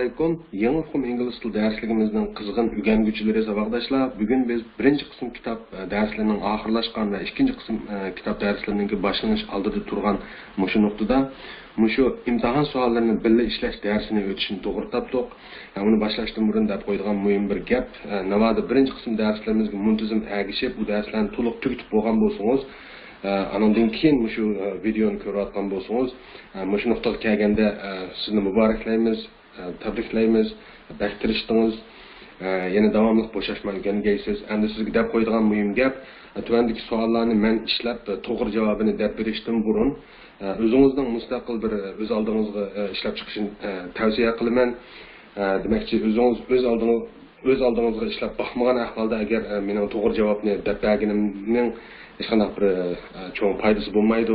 alaykum. Yangi Uqum İngiliz tili darsligimizning qizg'in o'rganguvchilari saboqdoshlar. Bugun biz birinchi qism kitob darslarining oxirlashgan va ikkinchi qism kitob darslarining boshlanish oldida turgan mushu nuqtada mushu imtihon savollarini birga ishlash darsini o'tishni to'g'ri topdik. Uni boshlashdan burun deb qo'ygan muhim bir gap, navada birinchi qism darslarimizga muntazam agishib, bu darslarni to'liq tugatib bo'lgan bo'lsangiz, anondan keyin mushu videoni ko'rayotgan bo'lsangiz, mushu nuqtaga kelganda sizni muboraklaymiz, tabriklaymiz, baxtirishdingiz, yana davomli bo'shashmay o'rgangaysiz. Endi sizga deb qo'yadigan muhim gap, tuvandagi savollarni men ishlab to'g'ri javobini deb berishdan burun o'zingizning mustaqil bir o'z oldingizga ishlab chiqishni tavsiya qilaman. Demakchi, o'zingiz o'z oldingizga ishlab baxmagan ahvolda agar mening to'g'ri javobni deb berganimning hech qanday bir cho'ng foydasi bo'lmaydi.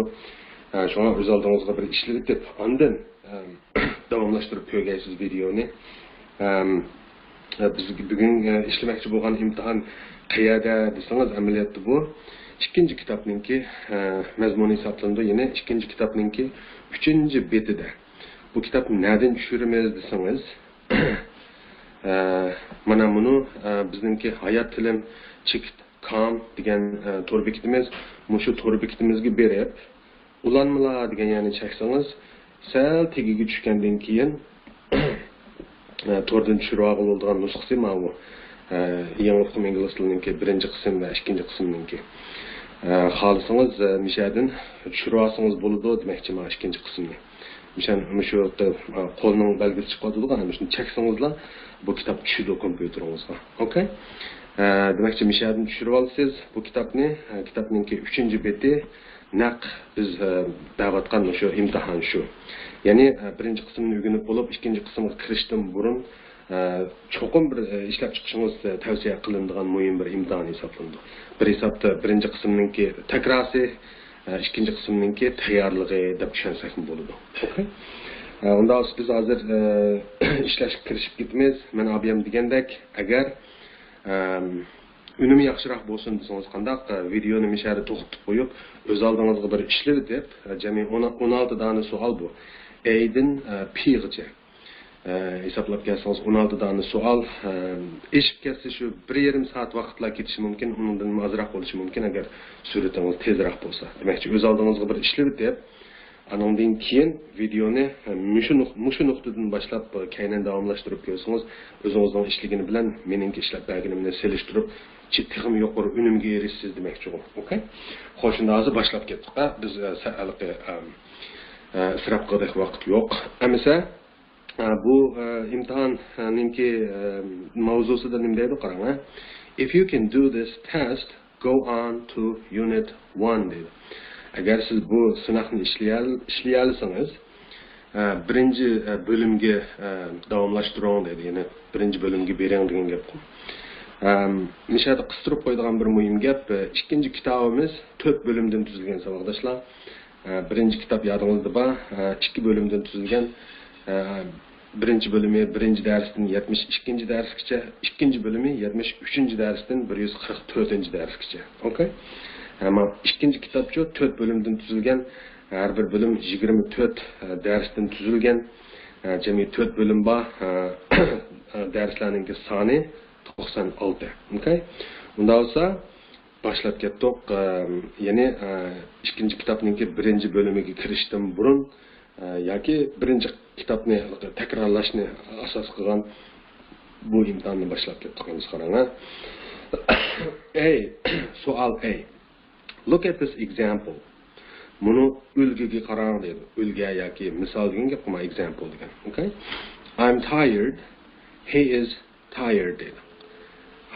Shuna o'z oldingizga bir ishlaylik deb ondan davomlashtirib ko'rgaysiz videoni. Biz bugun ishlamoqchi bo'lgan imtihon qayerda desangiz, amaliyotda bu ikkinchi kitobningki mazmuni hisoblanadi. Yana ikkinchi kitobningki 3-betida. Bu kitobni nereden tushiramiz desangiz, mana buni bizningki hayot tilim com degan to'r bekitimiz, mushu to'r bekitimizga berib, ulanmalar degan yani cheksangiz, sal tegiga tushgandan keyin to'rdan tushirib oladigan nusxasi mana bu. Yangi Uqum İngiliz tilininki birinchi qism va ikkinchi qismninki. Xohlasangiz mishadan tushirib olsangiz bo'ladi demakchi mana ikkinchi qismni. Mishan shu qo'lning belgisi chiqadi, ana shuni cheksangizlar bu kitob tushadi kompyuteringizga. Okay? Demakchi mishadan tushirib olsangiz bu kitobni, kitobningki 3-beti naq biz da'vatgan shu imtihon shu. Ya'ni birinchi qismni o'rganib bo'lib, ikkinchi qismga kirishdan burun cho'qim bir ishlab chiqishingiz tavsiya qilinadigan muhim bir imtihon hisoblanadi. Bir hisobda birinchi qismningki takrorsi, ikkinchi qismningki tayyorligi deb tushunsak bo'ladi. Okay? Unda biz hozir ishlashga kirishib ketamiz. Men abiyam degandek, agar unumi yaxshiroq bo'lsin desangiz, qandaq videoni mishari to'xtatib qo'yib, o'z oldingizga bir ishlar deb, jami 16 dona savol bu. A'dan P'gacha hisoblab kelsangiz 16 dona savol eshib ketsa shu 1,5 soat vaqtlar ketishi mumkin, undan ozroq bo'lishi mumkin agar suratingiz tezroq bo'lsa. Demakchi, o'z oldingizga bir ishlar deb, anondan keyin videoni mushu nuqtadan boshlab kaynan davomlashtirib ko'rsangiz, o'zingizning ishligini bilan meningki ishlab berganimni selishtirib, chittig'im yuqori unumga erishsiz demakchi. Okay? Xo'sh, endi hozir boshlab ketdik. Biz sa'alqi isrof qildik, vaqt yo'q. Amisa bu imtihonninki mavzusida nima deydi qarang. If you can do this test, go on to unit 1 deydi. Agar siz bu sınaqni ishlay olsangiz, birinchi bo'limga davomlashtiring deydi. Ya'ni birinchi bo'limga bering degan gap. Nishada qistirib qo'yadigan bir muhim gap, ikkinchi kitobimiz 4 bo'limdan tuzilgan saboqdoshlar. Birinchi kitob yodingizda bor, 2 bo'limdan tuzilgan. Birinchi bölümü birinci dersden 72. dersgacha, ikinci bölümü 73. dersden 144. dersgacha. Okay? Ama ikinci kitapçı 4 bölümden tuzilgan, her bir bölüm 24 dersden tuzilgan. Cemi 4 bölüm var, derslerinin sani 96. Okay? Bunda olsa başlap ketdik. Yani ikinci kitapninki birinci bölümüge kirishdan burun yoki birinchi kitobni takrorlashni asos qilgan bu imtihonni boshlab ketdik. Qarang. Savol A. Look at this example. Munu ulgiga qarang deydi. Ulga yoki misol degan gap qilma, example degan. Okay? I'm tired. He is tired deydi.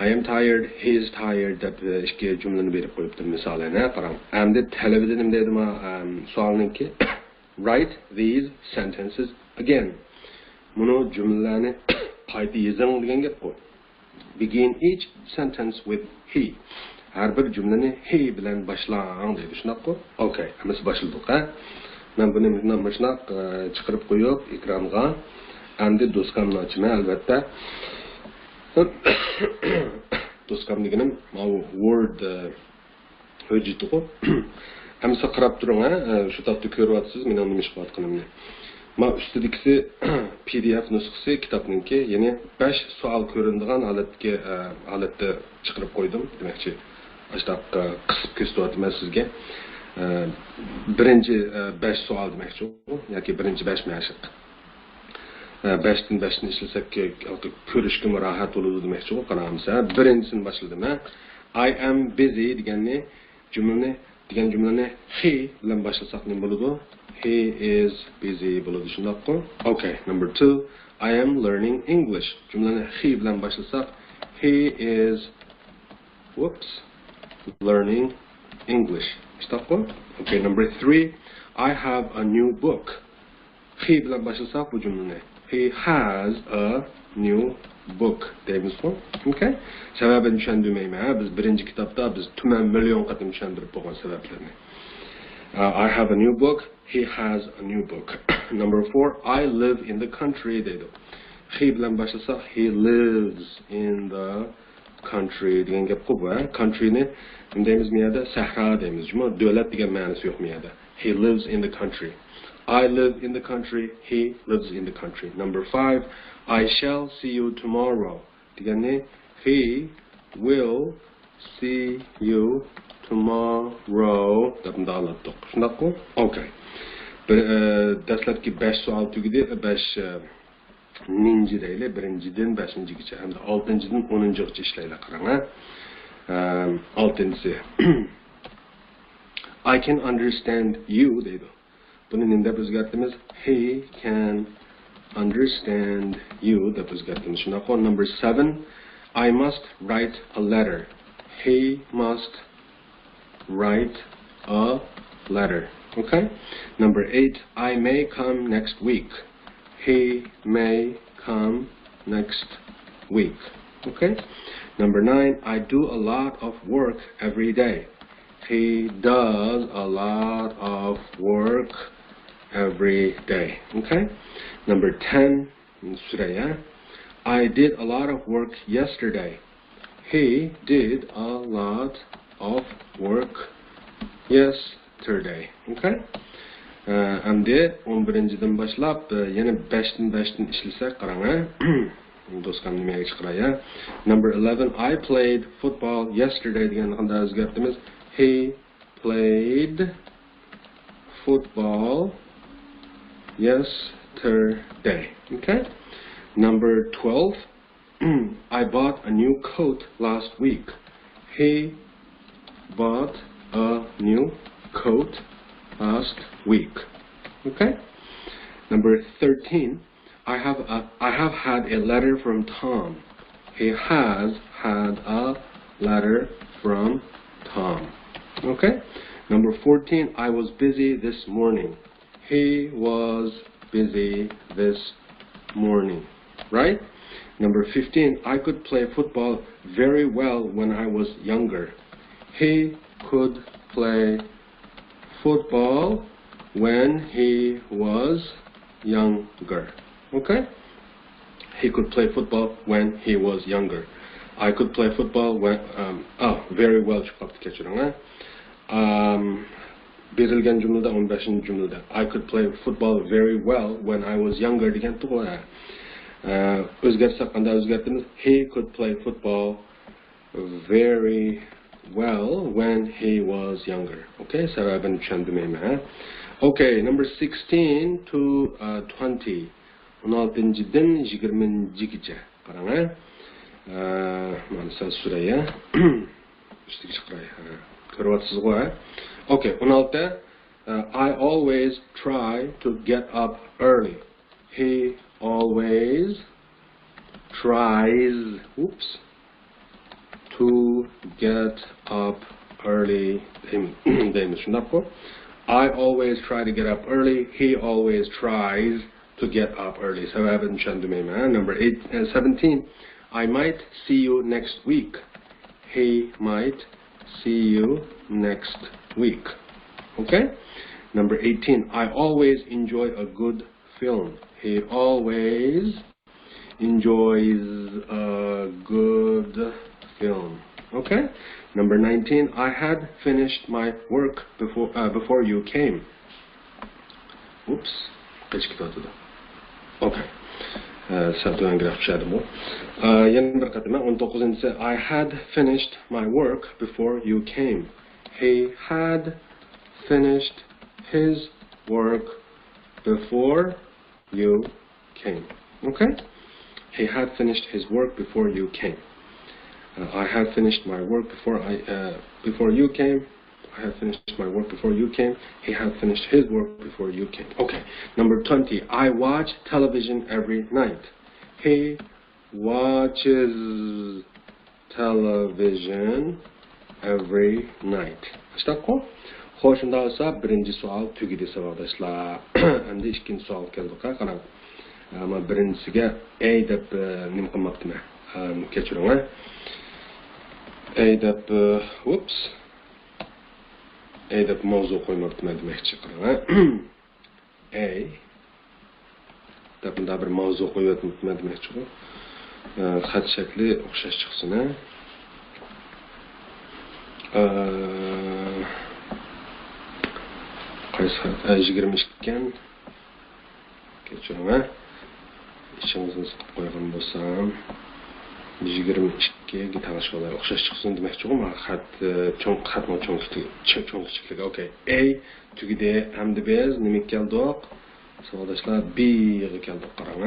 I am tired. He is tired deb ikki jumlani berib qo'yibdi misolini. Qarang. Endi talabida nima deydi ma savolninki write these sentences again. Munu jumlalarni qayta yozing degan gap bu. Begin each sentence with he. Har bir jumlani he bilan boshlang deydi. Shunaqmi? Okay, hammasi boshladik. Men buni mana shunaq chiqarib qo'yib ekranga. Endi do'skamni ochaman albatta. Do'skam deganim mana Word hujjati. Hamsa qarab turing, shu topda ko'ryapsiz, men nima ish qilayotganimni. Ma ustidagisi PDF nusxasi kitobninki, ya'ni 5 savol ko'rinadigan holatda chiqarib qo'ydim. Demakchi, ashtaq qisib ko'rsatyapman sizga. Birinchi 5 savol demakchi, yoki birinchi 5 mashiq. 5dan 5ni ishlasak ko'rishga rahat bo'ladi demakchi, qaramsa. Birinchisini boshladim. I am busy deganni jumlani he bilan boshlasak nima bo'ladi? He is busy bo'ladi, shundaqmi? Okay, number 2, I am learning English. Jumlani he bilan boshlasak, he is learning English. Shundaqmi? Okay, number 3, I have a new book. He bilan boshlasak bu jumlani, he has a new book deymizmi? Okay? Sababini tushundirmayman. Biz birinchi kitobda biz tuman million qatim tushuntirib bo'lgan sabablarni. I have a new book. He has a new book. Number 4, I live in the country deydi. He bilan boshlasak, he lives in the country degan gap ko'p. Countryni nima deymiz bu yerda? Sahro deymiz. Davlat degan ma'nosi yo'q bu yerda. He lives in the country. I live in the country. He lives in the country. Number 5, I shall see you tomorrow. Deganni, he will see you tomorrow. Dabunda anlattık. Shundaqmi? Okay. Dastlabki 5 savol tugadi. 5 ninji deyli. Birinchidan 5-gacha hamda 6-dan 10-gacha ishlaylar qarang. 6-si. I can understand you deydi. Buni nima deb o'zgartiramiz? He can understand you deb o'zgartiramiz. Shundaqmi? Number 7, I must write a letter. He must write a letter. Okay? Number 8, I may come next week. He may come next week. Okay? Number 9, I do a lot of work every day. He does a lot of work every day. Okay? Number 10, Suraya, I did a lot of work yesterday. He did a lot of work yesterday. Okay? Endi 11-dan boshlab yana 5dan 5dan ishlasak qarang. Do'stlar nimaga chiqaraya? Number 11, I played football yesterday degan qanday o'zgartimiz? He played football yesterday. Okay? Number 12, I bought a new coat last week. He bought a new coat last week. Okay? Number 13, I have had a letter from Tom. He has had a letter from Tom. Okay? Number 14, I was busy this morning. He was busy this morning. Right? Number 15, I could play football very well when I was younger. He could play football when he was younger. Okay? He could play football when he was younger. I could play football when very well. Berilgan jumlada 15-jumlada I could play football very well when I was younger degan to'g'ri. O'zgartsak qanday o'zgartimiz? He could play football very well when he was younger. Okay, sababini tushundirmayman. Okay, number 16 to 20. 16-dan 20-gacha qarang. Mana sal suraya. Ustiga chiqaray. Ko'ryapsizmi? Okay, 16. I always try to get up early. He always tries to get up early. I always try to get up early. He always tries to get up early. Number 17. I might see you next week. He might see you next week. Okay? Number 18. I always enjoy a good film. He always enjoys a good film. Okay? Number 19. I had finished my work before you came. Oops. kechiktiradi. Okay. Satuvangirab tushadi bu. Yana bir qatima 19-si I had finished my work before you came. He had finished his work before you came. Okay? He had finished his work before you came. I had finished my work before you came. I had finished my work before you came. He had finished his work before you came. Okay. Number 20. I watch television every night. He watches television every night. Ishtaqqo? Xo'sh, unda bo'lsa, birinchi savol tugadi savoldoshlar. Endi ikkinchi savol keldi. Qarang. Men birinchisiga A deb nim qilmoqchiman. Kechiring. A deb A deb mavzu qo'ymoqchiman demoqchi. Qarang. A deb bunda bir mavzu qo'ymoqchiman demoqchi. Xat shakli o'xshash chiqsin. Qaysi xat? 22 ekan. Kechiring. İşingizni siqib qo'ygan bo'lsam 22 ga tanishganlar o'xshash chiqsin demoqchi-ku. Men xatni cho'nqichlik. Okay. A tugide hamda biz nima keldik? Savoldoshlar B ga keldik. Qarang.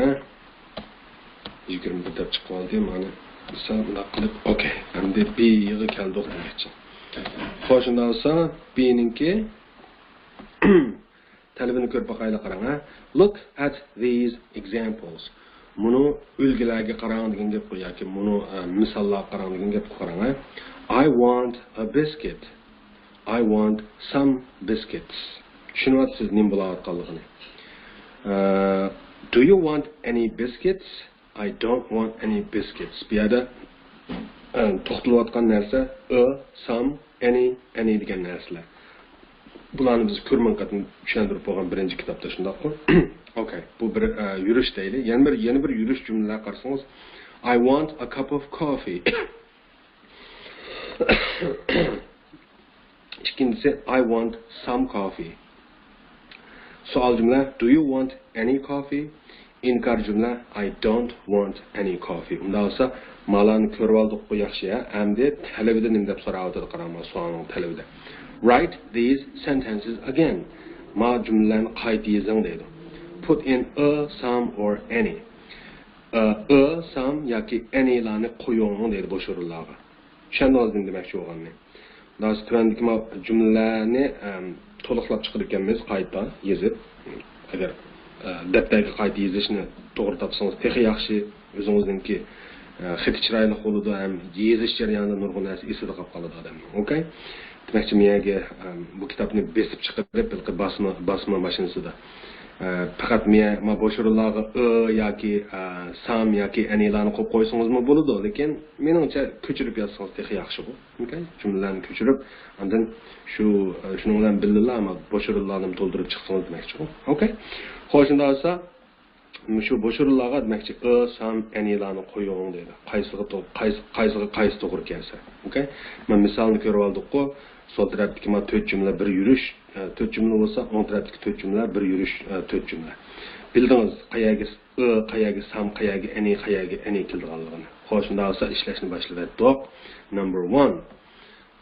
21 deb chiqib oldi. Mana misol bunday qilib, okay. Hamda B ga keldik demoqchi. Xo'sh, unda bo'lsa B ninki talabini ko'rib boqaylik. Qarang. Look at these examples. Munu ulgilarga qarang degan gap qo'yaki, munu misollarga qarang degan gap qarang. I want a biscuit. I want some biscuits. Tushunyapsiz nima bo'layotganligini. Do you want any biscuits? I don't want any biscuits. Bu yerda to'xtalayotgan narsa some, any degan narsalar. Bularni biz ko'rman qatni tushuntirib qo'ygan birinchi kitobda shundaqmi? Okay, bu bir yurish deyli. Yana bir yurish jumlalar qarasangiz, I want a cup of coffee. İkincisi, I want some coffee. Savol jumla, do you want any coffee? İnkar jumla, I don't want any coffee. Unda olsa, malani ko'rib oldik bu yaxshi ya. Endi talabida nima deb so'rayapti qarama savolning talabida. Write these sentences again. Ma jumlalarni qayta yozing deydi. Put in a, some or any. Some yoki any larni qo'ying deydi bo'sh o'rinlarga. Tushundingizmi demoqchi bo'lganim. Daha tuvandagi jumlalarni to'liqlab chiqarganmiz qayta yozib. Agar daftarga qayta yozishni to'g'ri topsangiz, texi yaxshi o'zingizningki xiti chiroyli bo'ladi ham yozish jarayonida nurg'un narsa esida qolib qoladi odamning. Okay? Demakchi menga bu kitobni besib chiqarib basma mashinasida faqat men bo'sh o'rinlarga yoki sam yoki anylarni qo'yib qo'ysangizmi bo'ladi, lekin meningcha ko'chirib yozsangiz texi yaxshi bu. Okay? Jumlalarni ko'chirib, undan shuning bilan birga bo'sh o'rinlarni to'ldirib chiqsangiz demakchi. Okay? Xo'sh, unda bo'lsa shu bo'sh o'rinlarga demakchi sam anylarni qo'ying deydi. Qaysi to'g'ri kelsa. Okay? Men misolni ko'rib oldik-ku. Sol tarafdagi 4 jumla bir yurish, 4 jumla bo'lsa, o'ng tarafdagi 4 jumla bir yurish, 4 jumla. Bildingiz, qayaga sam, qayaga any kelganligini. Xo'sh, shunda olsa ishlashni boshladik. Number 1.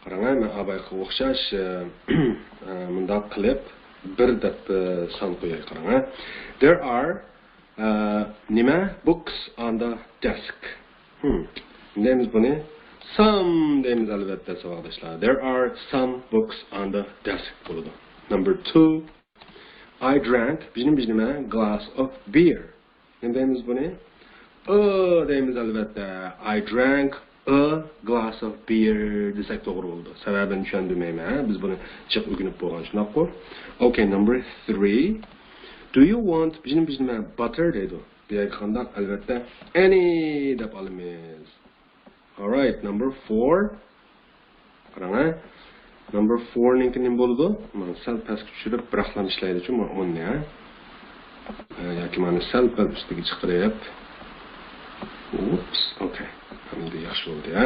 Qarang, men abayga o'xshash bunday qilib bir deb son qo'yay. Qarang. There are nima books on the desk. Neyimiz buni? Some deymiz albatta savoldoshlar. There are some books on the desk bo'ladi. Number 2. I drank nima glass of beer. Nima deymiz buni? Deymiz albatta. I drank a glass of beer desak to'g'ri bo'ldi. Sababini tushunmayman. Biz buni chiq o'rganib bo'lgan shunaqmi? Okay, number 3. Do you want nima butter deydi. Deyotganda albatta any deb olamiz. Alright, number 4. Qarang. Number 4 ning nima bo'ldi? Men sal pastga tushirib biraqlam ishlaydi uchun men onni yoki meni sal ustiga chiqarib. Oops, okay. Endi yaxshi bo'ldi, ha.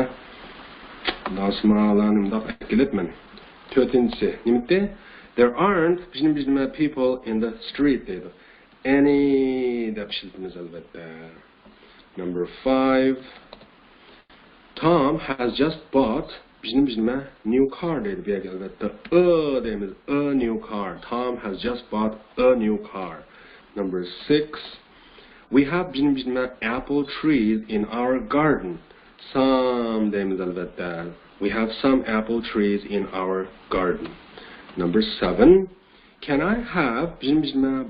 Dasmalanimda kelibman. 4-chi. Nima? There aren't nima people in the street deydi. any deb ishlatamiz albatta. Number 5. Tom has just bought new car dedi bu yerga albatta deymiz. A new car. Tom has just bought a new car. Number 6. We have apple trees in our garden. Some deymiz albatta. We have some apple trees in our garden. Number 7. Can I have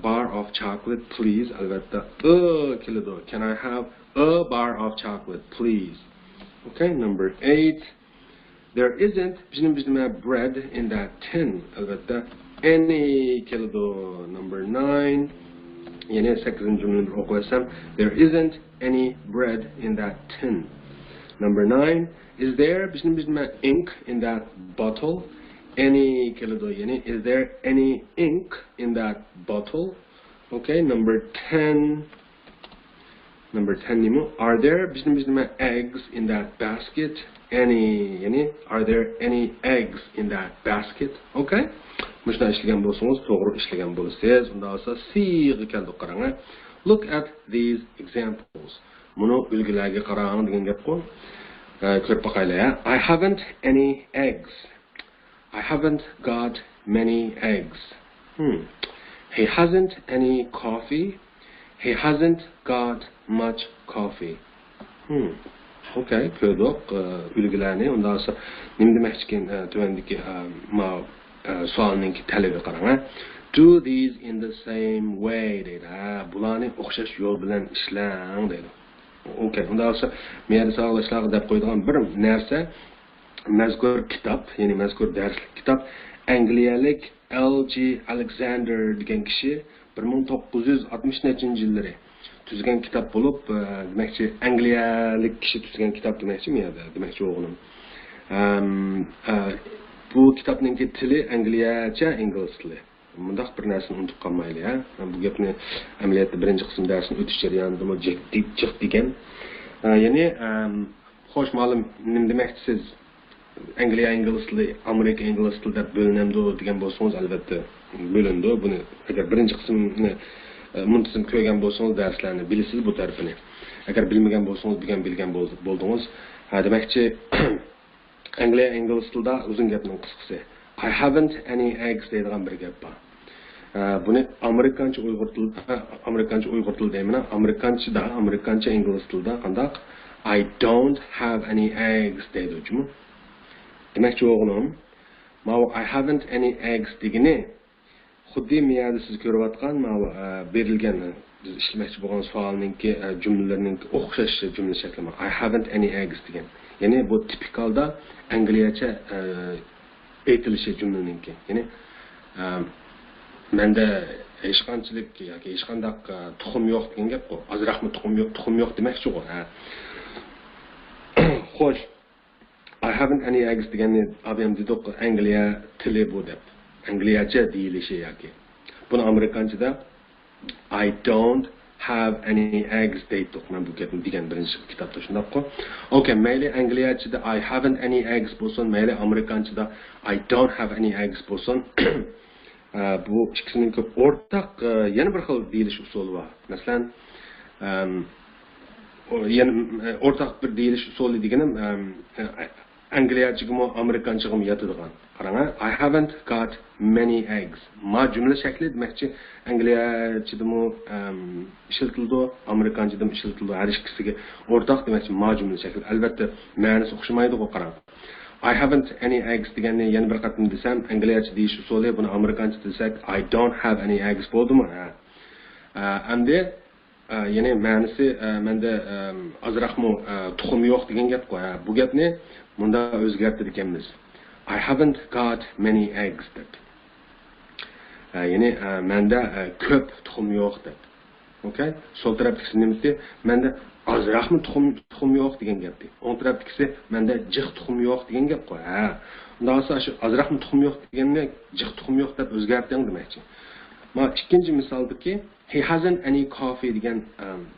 bar of chocolate please? Albatta keladi. Can I have a bar of chocolate please? Okay, number 8. There isn't bread in that tin. Albatta any keladi. Number 9. Yine 8. cümleni okusam, there isn't any bread in that tin. Number 9. Is there ink in that bottle? Any keladi. Yani is there any ink in that bottle? Okay, number 10. Number 10 are there eggs in that basket? Are there any eggs in that basket? Okay. Müşna işleyen bolsanız, doğru işleyen bolsanız, unda olsa sizge keldik qarang. Look at these examples. Munu bilgilerge qarang degan gap qo'y. Ko'rib baqaylik. I haven't any eggs. I haven't got many eggs. He hasn't any coffee. He hasn't got much coffee. Okay, ko'rdik bilgilarni. Unda olsa nima demoqchi ekan tuvandagi sualning talabi qarang. Do these in the same way deydi. Bularni o'xshash yo'l bilan ishlang deydi. Okay, unda olsa men sog'lashlarga deb qo'ydigan bir narsa mazkur kitap, ya'ni mazkur darslik kitap Angliyalik L.G. Alexander degan kishi 1960-yillari tuzgan kitap bo'lib, demakchi Angliyalik kishi tuzgan kitap demakchi men demakchi o'g'lim. Bu kitapning tili Angliyacha, ingliz tili. Bundaq bir narsani unutib qolmaylik, ha. Bu gapni amaliyotda birinchi qism darsini o'tish jarayonida jiq degan. Ya'ni xo'sh, ma'lum nima demoqchisiz? Angliya ingliz tili, Amerika ingliz tili deb bo'linadi degan bo'lsangiz, albatta bo'lindi. Buni agar birinchi qismni muntazam ko'rgan bo'lsangiz, darslarni bilasiz bu tarafini. Agar bilmagan bo'lsangiz, bilgan bo'ldingiz. Demakchi Angliya ingliz tilida uzun gapning qisqasi. I haven't any eggs deydigan bir gap bor. Buni Amerikancha Uyg'ur tilida deyman. Amerikancha ingliz tilida qandaq? I don't have any eggs deydi uchun. Demakchi o'g'lim, I haven't any eggs degani xuddi miyada siz ko'rayotgan berilgan biz ishlamoqchi bo'lgan savolninki jumlalarning o'xshash jumla shakli. I haven't any eggs degan. Ya'ni bu tipikalda Angliyacha aytilishi jumlaninki. Ya'ni menda hech qanchalik yoki hech qanday tuxum yo'q degan gap qo'y. Ozroqmi tuxum yo'q demoqchi qo'y. Xo'sh, I haven't any eggs degani abim dedik Angliya tili bu deb. Angliyacha deyilishi yoki. Buni Amerikanchada I don't have any eggs deydik. Men bu gapni degan birinchi kitobda shunday qo'y. Okay, mayli Angliyachada I haven't any eggs bo'lsin, mayli Amerikanchada I don't have any eggs bo'lsin. Bu ikkisining ko'p o'rtaq yana bir xil deyilish usuli bor. Masalan, yana o'rtaq bir deyilish usuli deganim Angliyachiga Amerikanchiga yetadigan. Qarang, I haven't got many eggs. Ma jumla shakli demakchi Angliyachida ishlatildi, Amerikanchida ishlatildi. Har ikkisiga o'rtaq demakchi ma jumla shakli. Albatta, ma'nosi o'xshamaydi ku qarang. I haven't any eggs deganni yana bir qatim desam, Angliyacha deyish usuli, buni Amerikancha desak, I don't have any eggs bo'ldimi? Endi ya'ni ma'nosi menda ozroqmi tuxum yo'q degan gap qo'y. Bu gapni bunda o'zgartirib ekanmiz. I haven't got many eggs deb. Ya'ni menda ko'p tuxum yo'q deb. Okay? Sol tarafdagisi nimasi? Menda ozroqmi tuxum yo'q degan gapdi. O'ng tarafdagisi menda jiq tuxum yo'q degan gap qo'y. Undan so'ng shu ozroqmi tuxum yo'q deganni jiq tuxum yo'q deb o'zgartiring demoqchi. Ma ikkinchi misaldagi he hasn't any coffee degan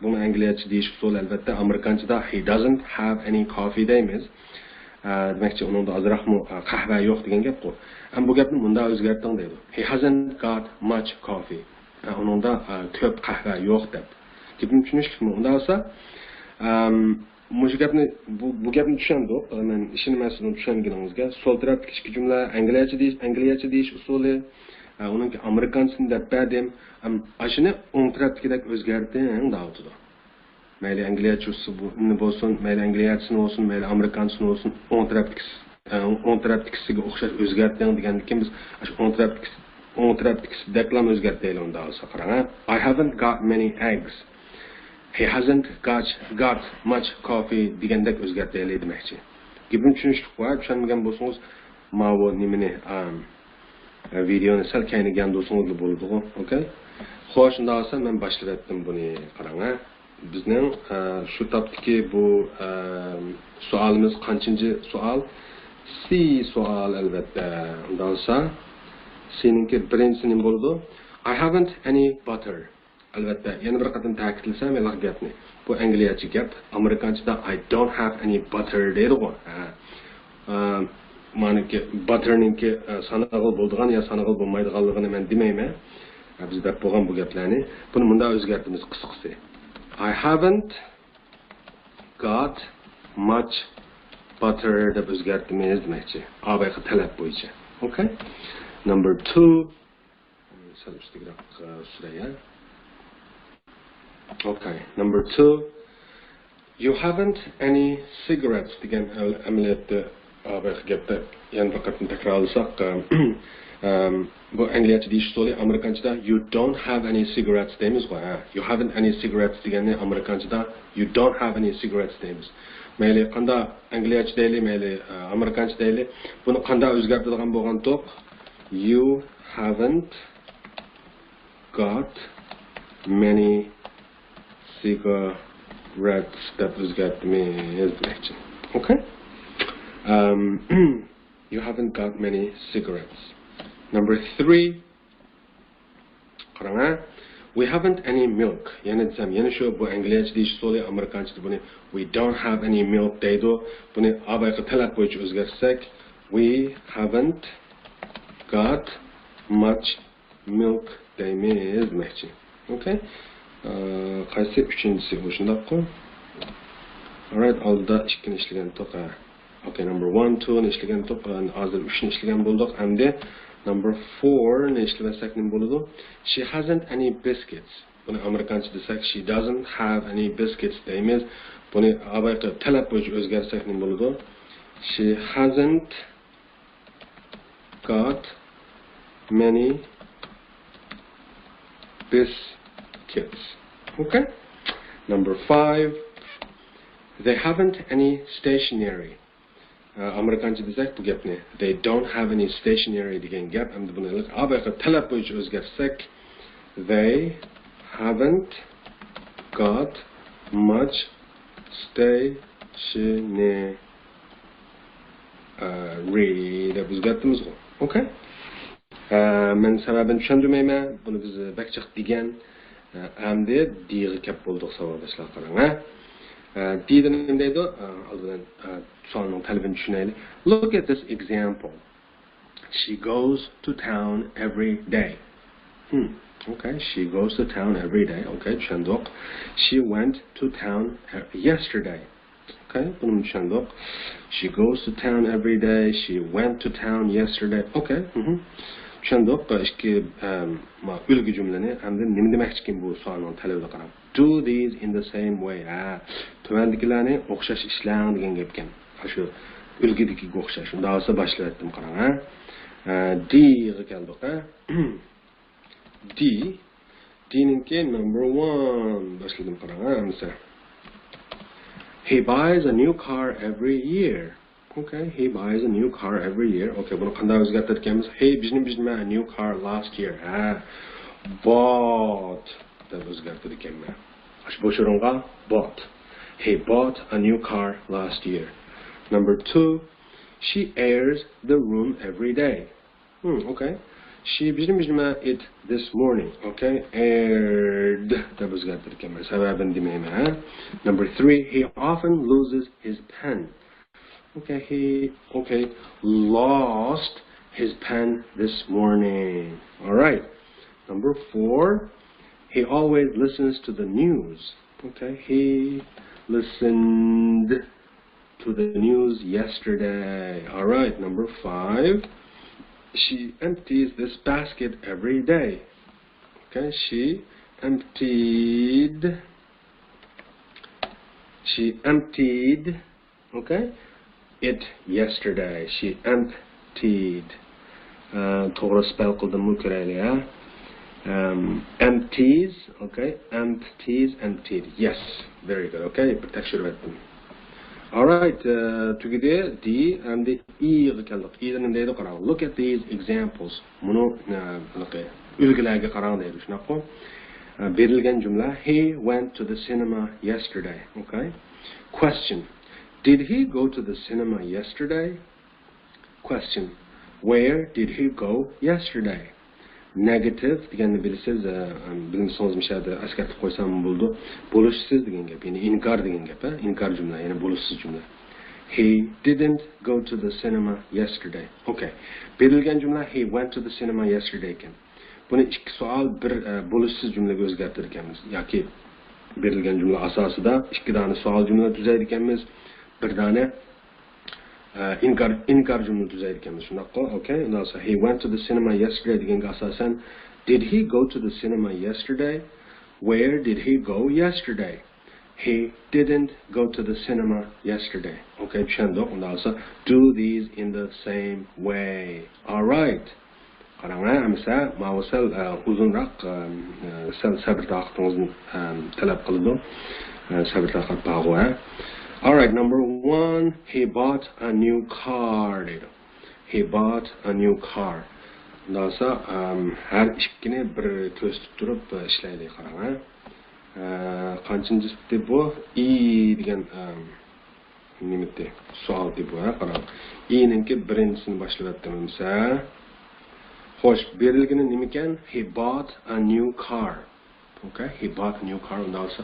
bu Angliyacha deyish usuli albatta Amerikanchada he doesn't have any coffee deymiz. Demakchi unda ozroqmi qahva yo'q degan gap qo'y. Ham bu gapni bunda o'zgartiring deydi. He hasn't got much coffee. Onunda köp qahva yo'q deb. Gapni tushunishlikmi? Unda olsa, bu gapni tushundik. Men ishini mas'ulini tushunganingizga, sol tarafdagi ichki jumla angliyacha deyish usuli, uningki amerikansini deb berdim. Ashuni o'ng tarafdagidek o'zgartiring deyapti. Mayli angliyacha usuli bo'lsin, mayli angliyachasini bo'lsin, mayli amerikansini bo'lsin, o'ng tarafdagisiga o'xshash o'zgartiring degandan biz o'ng tarafdagisi deklam o'zgartiraylik unda olsa qarang. I haven't got many eggs. He hasn't got much coffee degandek o'zgartiraylik demoqchi. Gapni tushunishlik bor, tushunmagan bo'lsangiz, mana nimani videoni sal kaynigan do'stingizga bo'ldi, okay? Xo'sh, shunda olsa men boshlab aytdim buni qarang. Bizning shu topdagi bu savolimiz qanchinchi savol? C savol albatta. Unda olsa seninki birinchisi nima bo'ldi? I haven't any butter. Albatta, yana bir qatam ta'kidlasam, elah gapni. Bu angliyacha gap, amerikanchada I don't have any butter deydi-ku. Maniki butterninki sanag'il bo'ldigan yo sanag'il bo'lmaydiganligini men demayman. Biz deb bo'lgan bu gaplarni, buni bunda o'zgartimiz qisqasi. I haven't got much butter deb o'zgartimiz demoqchi. Abayqa talab bo'yicha. Okay? Number 2. Okay. Number 2. You haven't any cigarettes degan amaliyotda abayqa gapda yana faqat takrorlasak bu angliyacha deyish usuli, amerikanchada you don't have any cigarettes deymiz-ku. You haven't any cigarettes deganni amerikanchada you don't have any cigarettes deymiz. Mayli qanda angliyacha deyli, mayli amerikancha deyli. Buni qanda o'zgartiradigan bo'lgan to'q you haven't got many cigarettes deb o'zgartiramiz demoqchi. Okay? You haven't got many cigarettes. Number 3. Qarang, we haven't any milk. Yana desam, yana shu bu angliyacha deyish usuli, amerikanchada buni we don't have any milk deydi. Buni abayqa talab bo'yicha o'zgartirsak, we haven't got much milk deymiz demoqchi. Okay? Qaysi uchinchisi bu shundaqmi? Alright, oldida 2 ni ishlagan to'qa. Okay, number 1, 2 ni ishlagan to'qa, hozir 3 ni ishlagan bo'ldik. Hamda number 4 ni ishlasak nima bo'ladi? She hasn't any biscuits. Buni amerikancha desak, she doesn't have any biscuits deymiz. Buni abayqa talab bo'yicha o'zgartirsak nima bo'ladi? She hasn't got many biscuits. Okay? Number 5. They haven't any stationery. Amerikancha desak bu gapni they don't have any stationery degan gap. Endi buni abayqa talab bo'yicha o'zgartirsak they haven't got much stationery deb o'zgartiramiz. Okay? Men sababini tushundirmayman. Buni biz bakchiq degan endi diga kap bo'ldik savollar qarang. Look at this example. She goes to town every day. Okay, she goes to town every day. Okay, chandok. She went to town yesterday. Okay, chandok. She goes to town every day. She went to town yesterday. Okay. Chandok. Ishki ma ulgi jumlani hamda nima demoqchi ekan bu savolning talabida qarab. Do these in the same way. Tuvandikilarni o'xshash ishlang degan gap ekan. Shu ulgidagi o'xshash. Unda olsa boshlayaptim qarang. D ga keldik. D ninki number 1 boshladim qarang. Misol he buys a new car every year. Okay, he buys a new car every year. Okay, buni qanday o'zgartirganmiz? He bizning a new car last year. Bought deb o'zgartirganman. Ushbu o'ringa bought. He bought a new car last year. Number 2, she airs the room every day. Okay. She bizning it this morning. Okay, aired deb o'zgartirganman. Sababini demayman. Number 3, he often loses his pen. Okay, he lost his pen this morning. All right. Number 4, he always listens to the news. Okay, he listened to the news yesterday. All right, number 5, she empties this basket every day. Okay, she emptied, okay, it yesterday. She emptied. To'g'ri spell qildim ko'raylik. Empties, okay, empties, emptied. Yes, very good. Okay, bir tekshirib aytdim. All right, tugidi D and the E keldik. E'ni deydi qarang. Look at these examples. Munu ulgularga qarang deydi. Shunaqa. Berilgan jumla. He went to the cinema yesterday. Okay. Question. Did he go to the cinema yesterday? Question. Where did he go yesterday? Negative deganni bilsangiz, bilmasangiz mishada askartib qo'ysam bo'ldi. Bo'lishsiz degan gap, ya'ni inkor degan gap, inkor jumla, ya'ni bo'lishsiz jumla. He didn't go to the cinema yesterday. Okay. Berilgan jumla he went to the cinema yesterday ekan. Buni ikki savol bir bo'lishsiz jumlaga o'zgartir ekanmiz. Yoki berilgan jumla asosida ikki dona savol jumla tuzaydi ekanmiz, bir dona inkar jumla tuzaydi ekanmiz. Shunaqa, okay? So he went to the cinema yesterday deganga asosan did he go to the cinema yesterday? Where did he go yesterday? He didn't go to the cinema yesterday. Okay, tushundik. Unda esa do these in the same way. All right. Qarang, amsa ma'usal uzunroq sal sabr taqatingizni talab qiladi. Sabr taqat bag'o. All right, number 1, he bought a new car. He bought a new car. Nasa har ikkini bir ko'z tutib ishlaylik qarang. Qanchinchisi bu I degan nimada savol deb qarang. I ninki birinchisini boshlayaptimsa. Xo'sh, berilgani nima ekan? He bought a new car. Okay, he bought a new car. Nasa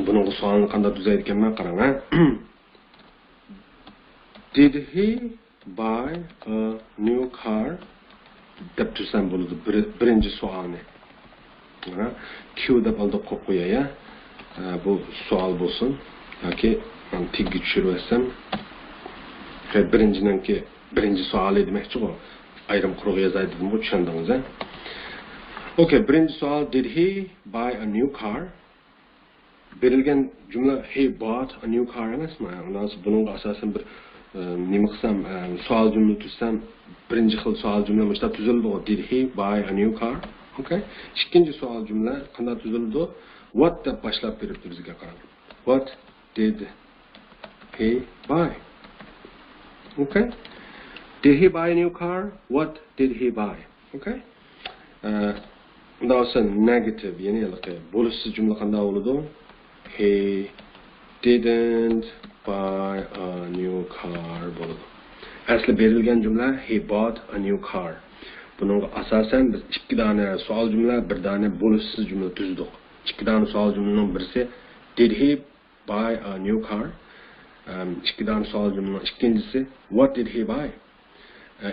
buning savolini qanday tuzaydi ekanman qarang. Did he buy a new car? deb tursam bo'ladi birinchi savolni. Q deb olib qo'yay. Bu savol bo'lsin yoki men tigga tushirib olsam, birinchidanki birinchi savol demoqchi-ku. Ayrim quruq yozaydim bu tushundingiz. Okay, birinchi savol did he buy a new car? Berilgan jumla he bought a new car emasmi? Undan so'ng buning asosan bir nima qilsam, savol jumla tuzsam, birinchi xil savol jumla mushta tuzildi. Did he buy a new car? Okay. Ikkinchi savol jumla qanday tuzildi? What deb boshlab beribdi bizga qarang. What did he buy? Okay. Did he buy a new car? What did he buy? Okay. Undan so'ng negative, ya'ni bo'lishsiz jumla qanday bo'ladi? He didn't buy a new car bo'ladi. Asli berilgan jumla he bought a new car. Buningga asosan biz ikki dona savol jumla, bir dona bo'lishsiz jumla tuzdik. Ikki dona savol jumlaning birisi did he buy a new car? Ikki dona savol jumlaning ikkinchisi what did he buy?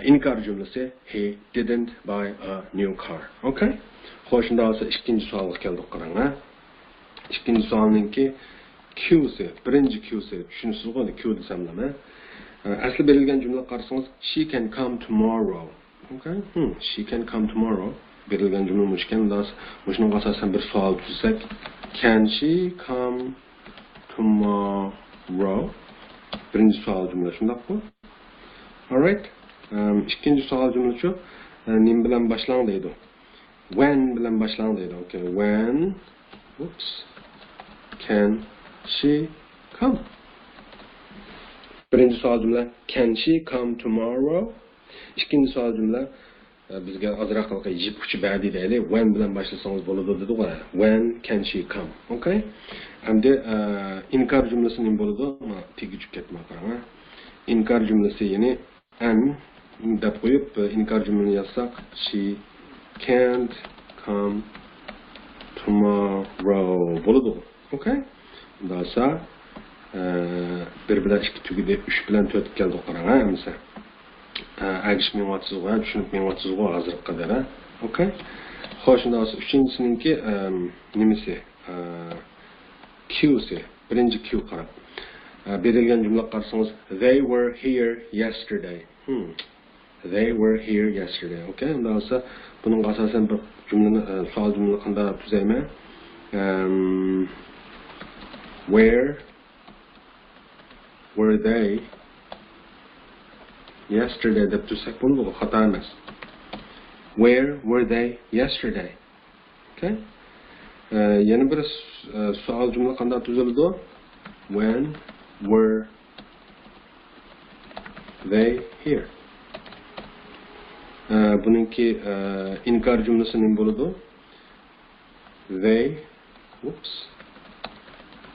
Inkar jumlasi he didn't buy a new car. Okay? Xo'sh, shunda esa ikkinchi savolga keldik qarang. İkinci sualınki Q'si, birinci Q'si, shunisiz qo'ydi, Q desamlama. Asli berilgan jumla qarasangiz, she can come tomorrow. Okay? She can come tomorrow. Berilgan jumla mushkan, shunga asosan bir savol tuzsak, can she come tomorrow? Birinchi savol jumla shundaqmi? All right. İkinci savol jumla shu, nim bilan boshlang deydi. When bilan boshlang deydi. Okay, when can she come? Birinchi savol jumla can she come tomorrow? İkinci savol jumla bizga ozroq yip kuchi badi deylik. When bilan boshlasangiz bo'ladi dedi-ku. When can she come? Okay? Endi inkar jumlasi nim bo'ladi? Tegi tushib ketma qarang. Inkar jumlasi ya'ni an deb qo'yib inkar jumlani yozsak she can't come tomorrow bo'ladi. Okay? Dasa bir bilan ikki tugida 3 bilan 4 keldi qarang, hamsa. agishmayapsizg'a, tushunmayapsizg'a hozirga qadar, okay? Xo'sh, shundan so'ng uchinchisiningki nimasi? Q'si, birinchi Q qarab. Berilgan jumla qarasangiz, they were here yesterday. They were here yesterday. Okay? Undan so'ng buning asosan bir jumlani savol jumla qanday tuzayman? Where were they yesterday deb tuzsak bo'ladi, xato emas. Where were they yesterday? Okay? Yana bir savol jumla qanday tuziladi? When were they here? Buningki inkor jumlasi nima bo'ladi? They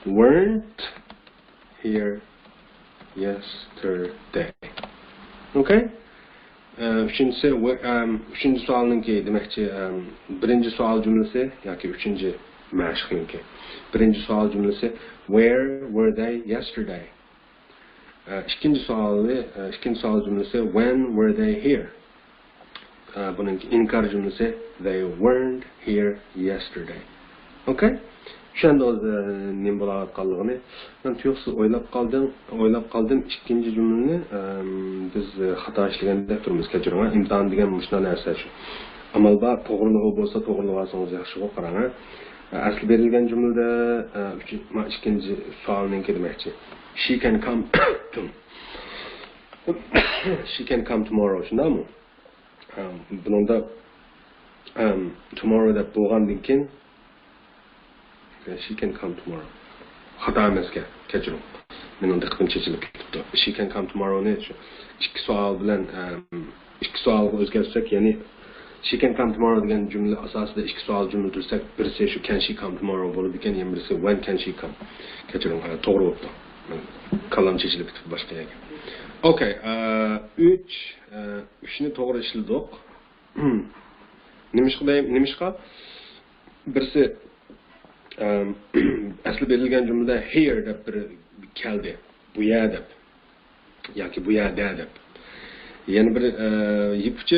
weren't here yesterday. Okay? Üçüncü sualınki demekçi birinci sual cümlesi yoki üçüncü mashqninki. Birinci sual cümlesi where were they yesterday? İkinci sual cümlesi when were they here? Bununki inkar cümlesi they weren't here yesterday. Okay? Şunda nim bo'layotganligini men tuyuqsiz o'ylab qoldim ikkinchi jumlani biz xato ishlaganda turmiz, kechiring. Imtihon degan mushuna narsa shu. Amalda to'g'riligi bo'lsa to'g'rilib olsangiz yaxshi qarang. Asli berilgan jumlada ikkinchi savolninki demakchi. She can come tomorrow, shundaymi? Buningda tomorrow deb bo'lgandan keyin she can come tomorrow. Xato emasga, kechiring. Men unda diqqatim chechilib ketibdi. She can come tomorrow ne shu. Ikki savol bilan ikki savolga o'zgartirsak, ya'ni she can come tomorrow degan jumla asosida ikki savol jumla tursak, birisi shu can she come tomorrow bo'ladi ekan, yana birisi when can she come. Kechiring, to'g'ri bo'ldi. Kalam chechilib ketibdi boshqa yerga. Okay, 3ni to'g'ri ishladik. Nimishqa? Birisi asli berilgan jumlada here deb bir keldi. Bu yer deb yoki bu yerda deb. Yana bir yipchi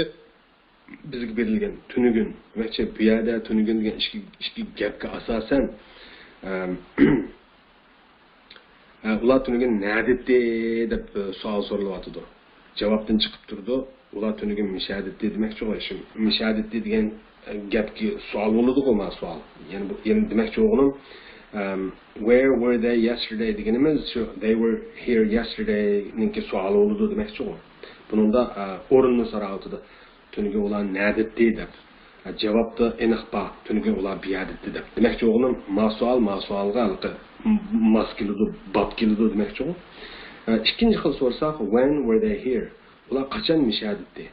bizga berilgan tunugun. Demakchi bu yerda tunugun degan ishki gapga asosan ular tunugun nədiddi deb savol so'ralyapti. Javobdan chiqib turdi. Ular tunugun mishadiddi demakchi o'sha mishadiddi degan gapki savol bo'ladi-ku, ma savol. Ya'ni demakchi o'g'lim where were they yesterday deganimiz shu they were here yesterday ninki savol bo'ladi demakchi o'g'lim. Buningda o'rinni so'rayotdi. Tunugun ular nədiddi deb. Javobda aniq bor. Tunugun ular biyadiddi deb. Demakchi o'g'lim ma savolga mas keladi, bab keladi demakchi o'g'lim. İkinci xil so'rsak when were they here? Ular qachon mishadiddi?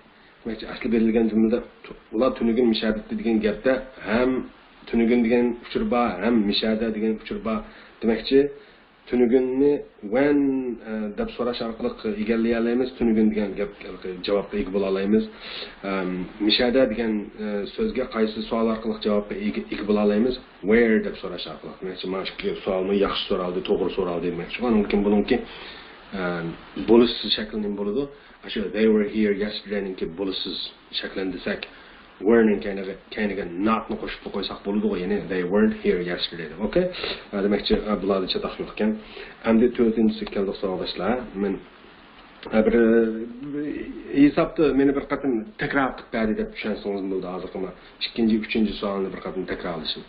Demakchi asli berilgan jumlada ular tunugun mishadiddi degan gapda ham tunugun degan uchur bor, ham mishada degan uchur bor. Demakchi tunugunni when deb so'rash orqali egallay olamiz, tunugun degan javobga ega bo'la olamiz. Mishada degan so'zga qaysi savol orqali javobga ega bo'la olamiz? Where deb so'rash orqali. Demakchi mana shu savolni yaxshi so'raldi, to'g'ri so'raldi demakchi. Buningki bo'lishsiz shaklning bo'ladi. Ashu they were here yesterday ninki bo'lishsiz shaklini desak, were ning kayniga notni qo'shib qo'ysak bo'ladi, ya'ni they weren't here yesterday. Okay? Demakchi bularda chatoq yo'q ekan. Endi 4-chi keldik savoldoshlar. Men bir hisobda meni bir qatim takror qilib berdi deb tushunsangiz bo'ldi hozirgina. 2-chi, 3-chi savolni bir qatim takrorlashim.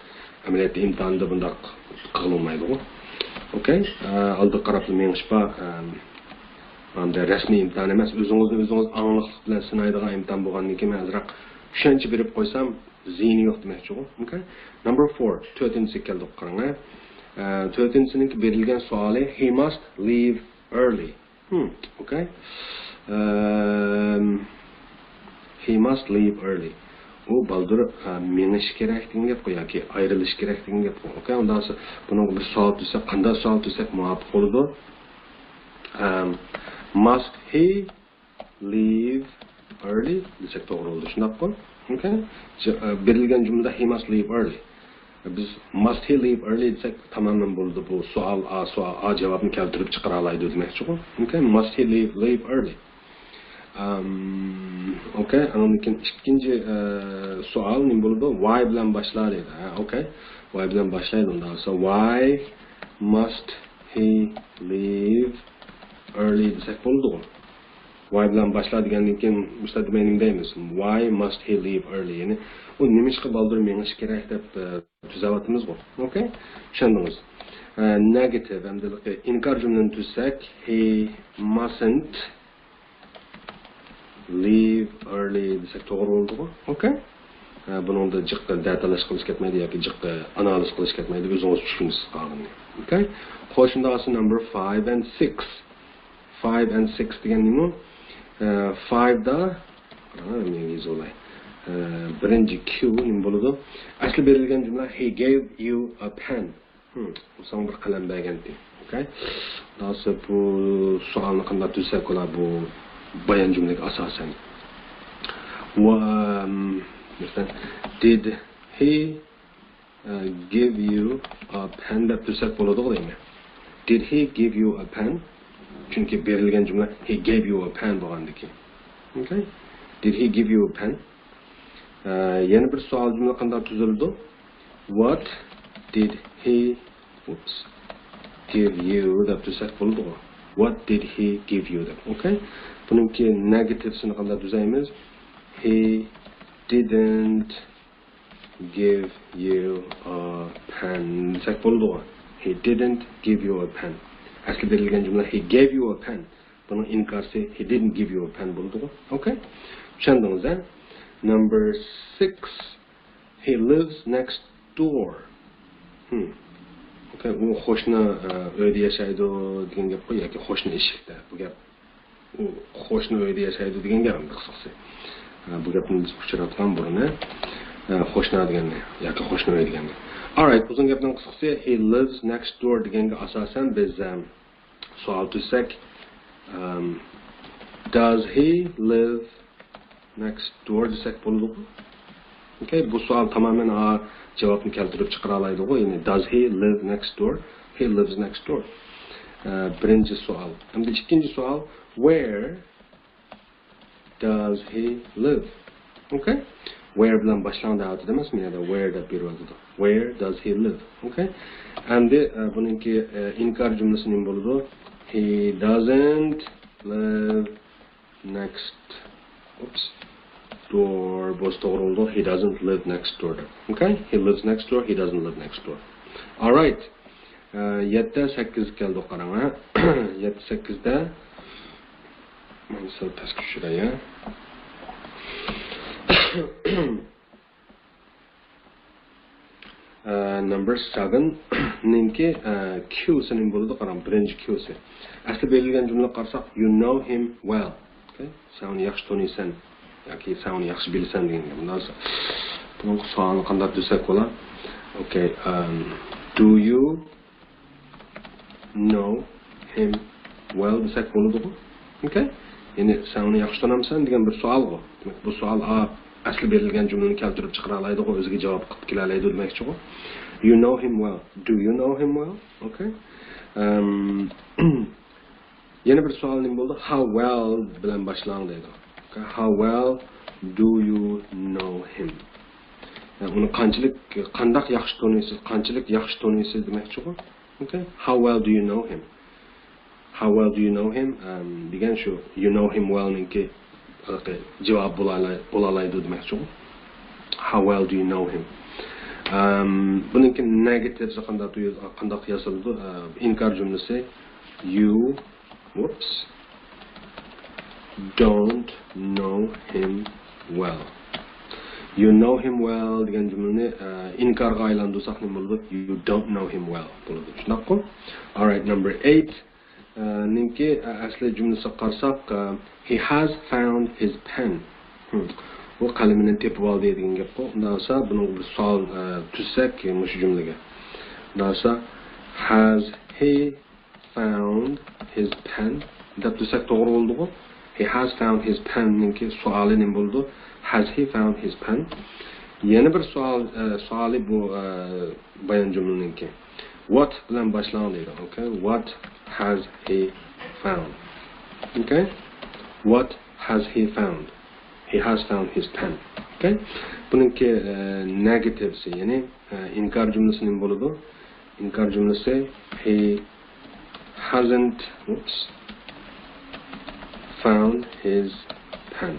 Amaliyotda imtihonda bunday qilolmaydi. Okay? Aldı qarablı menişba anda rasmiy imtihon emas, o'zingiz аңлыqlik bilan sinaydigan imtihon bo'lgandan keyin azroq tushuncha berib qo'ysam ziyni yo'q demoqchi-ku. Okay? Number 4, 4-chi keldik qarang. 4-chining berilgan savoli he must leave early. Okay? He must leave early. O baldır meniş kerak degan gap yoki ayrilish kerak degan gap. Okay? Undan so'ng buni bir savol tushsa, qanday savol tushsak muvofiq bo'ladi? Must he leave early? Desak to'g'ri bo'ladi. Shundaqmi? Okay? Berilgan jumlada he must leave early. Biz must he leave early desak tamamen bo'ladi. Bu savol A javobni keltirib chiqara oladi demakchi-ku. Okay? Must he leave early? Okay, anondan ikkinchi savol nima bo'ladi? Why bilan boshlaydi. Okay. Why bilan boshlaydi unda. So why must he leave early desak bo'ladi. Why bilan boshlaydigandan keyin mustaqilman nima deymiz? Why must he leave early? Ya'ni u nima ishga baldir menish kerak deb tuzavatimiz bu. Okay? Tushundingiz? Negative hamda inkor jumlani tuzsak, he mustn't leave early desak to'g'ri bo'ladi. Okay? Buni unda jiqqa datalash qilish ketmaydi yoki jiqqa analiz qilish ketmaydi, o'zingiz tushunasiz qolgan. Okay? Qo'shimda asl number 5 and 6. 5 and 6 degan nima? 5 da menga yozolay. Birinchi Q nima bo'ladi? Asli berilgan jumla he gave you a pen. So'ng bir qalam bergandi. Okay? Dastlab bu savolni qanday tuzsak bo'ladi bu bayon jumlaga asosan. Did he give you a pen deb tuzsak bo'ladi deymi? Did he give you a pen? Chunki berilgan jumla he gave you a pen bo'lgandiki. Okay? Did he give you a pen? Yana bir savol jumla qanday tuzildi? What did he give you deb tuzsak bo'ladi. What did he give you deb. Okay? Buningki negativesini qanday tuzaymiz? He didn't give you a pen desak bo'ladi. He didn't give you a pen. Asli berilgan jumla he gave you a pen. Buni inkarsi he didn't give you a pen bo'ladi. Okay? Tushundingiz a? Number 6. He lives next door. Okay, u qo'shni uyda yashaydi degan gap qo'y yoki qo'shni eshikda. Bu gap u qo'shni uyda yashaydi degan gap qisqasi. Bu gapni biz uchratgan burni qo'shni degani yoki qo'shni uy degani. Alright, uzun gapning qisqasi he lives next door deganga asosan biz savol tuzsak does he live next door desak bo'ladi. Okay, bu savol tamamen javobni keltirib chiqara oladi. Ya'ni does he live next door? He lives next door. Birinchi savol. Endi ikkinchi savol where does he live? Okay? Where bilan boshlanadi emasmi? Yana where deb beriladi. Where does he live? Okay? Endi buningki inkor jumlasi nima bo'ladi? He doesn't live next door. He doesn't live next door. Okay? He lives next door. He doesn't live next door. All right. 7-8 keldi qarang. 7-8da mana sal pastga tushiray. Number 7 ninki Q sening bo'ladi qarang, birinchi Q se. Asli berilgan jumla qarsak you know him well. Okay? Sen uni yaxshi taniysan yoki sen uni yaxshi bilasan degan. Bundan so'ng buni savolni qanday tuzsak bo'ladi? Okay, do you know him well desak bo'ladi. Okay? Ya'ni sen uni yaxshi tanamsan degan bir savol bu. Demak, bu savol asli berilgan jumlani keltirib chiqara oladi, o'ziga javob qilib kela oladi demoqchi bu. You know him well. Do you know him well? Okay. Yana bir savol nima bo'ldi? How well bilan boshlanadi. Okay. How well do you know him? Uni qanday yaxshi taniysiz, qanchalik yaxshi taniysiz demoqchi bu. Okay. How well do you know him? How well do you know him? Degan shu you know him well ninki javob bo'la oladi demoqchi bu. How well do you know him? Buningki negative qanday yozildi? Inkor jumlasi you don't know him well. You know him well degan jumlani inkorga aylantirsak nima bo'ladi? You don't know him well bo'ladi. Shunaqmi? All right, number 8 ninki asli jumlasi qarsak he has found his pen. Bu qalamini tepib oldi degan gap bu. Undan so'ng buni bir savol tuzsak shu jumlaga. Undan so'ng has he found his pen deb tuzsak to'g'ri bo'ldi-ku. He has found his pen ninki savoli nima bo'ldi? Has he found his pen? Yana bir savoli bu bayon jumlaninki. What bilan boshlanadi. Okay? What has he found? Okay? What has he found? He has found his pen. Okay? Bununki negatives yani inkar cümlesinin buludu. İnkar cümlesi he hasn't found his pen.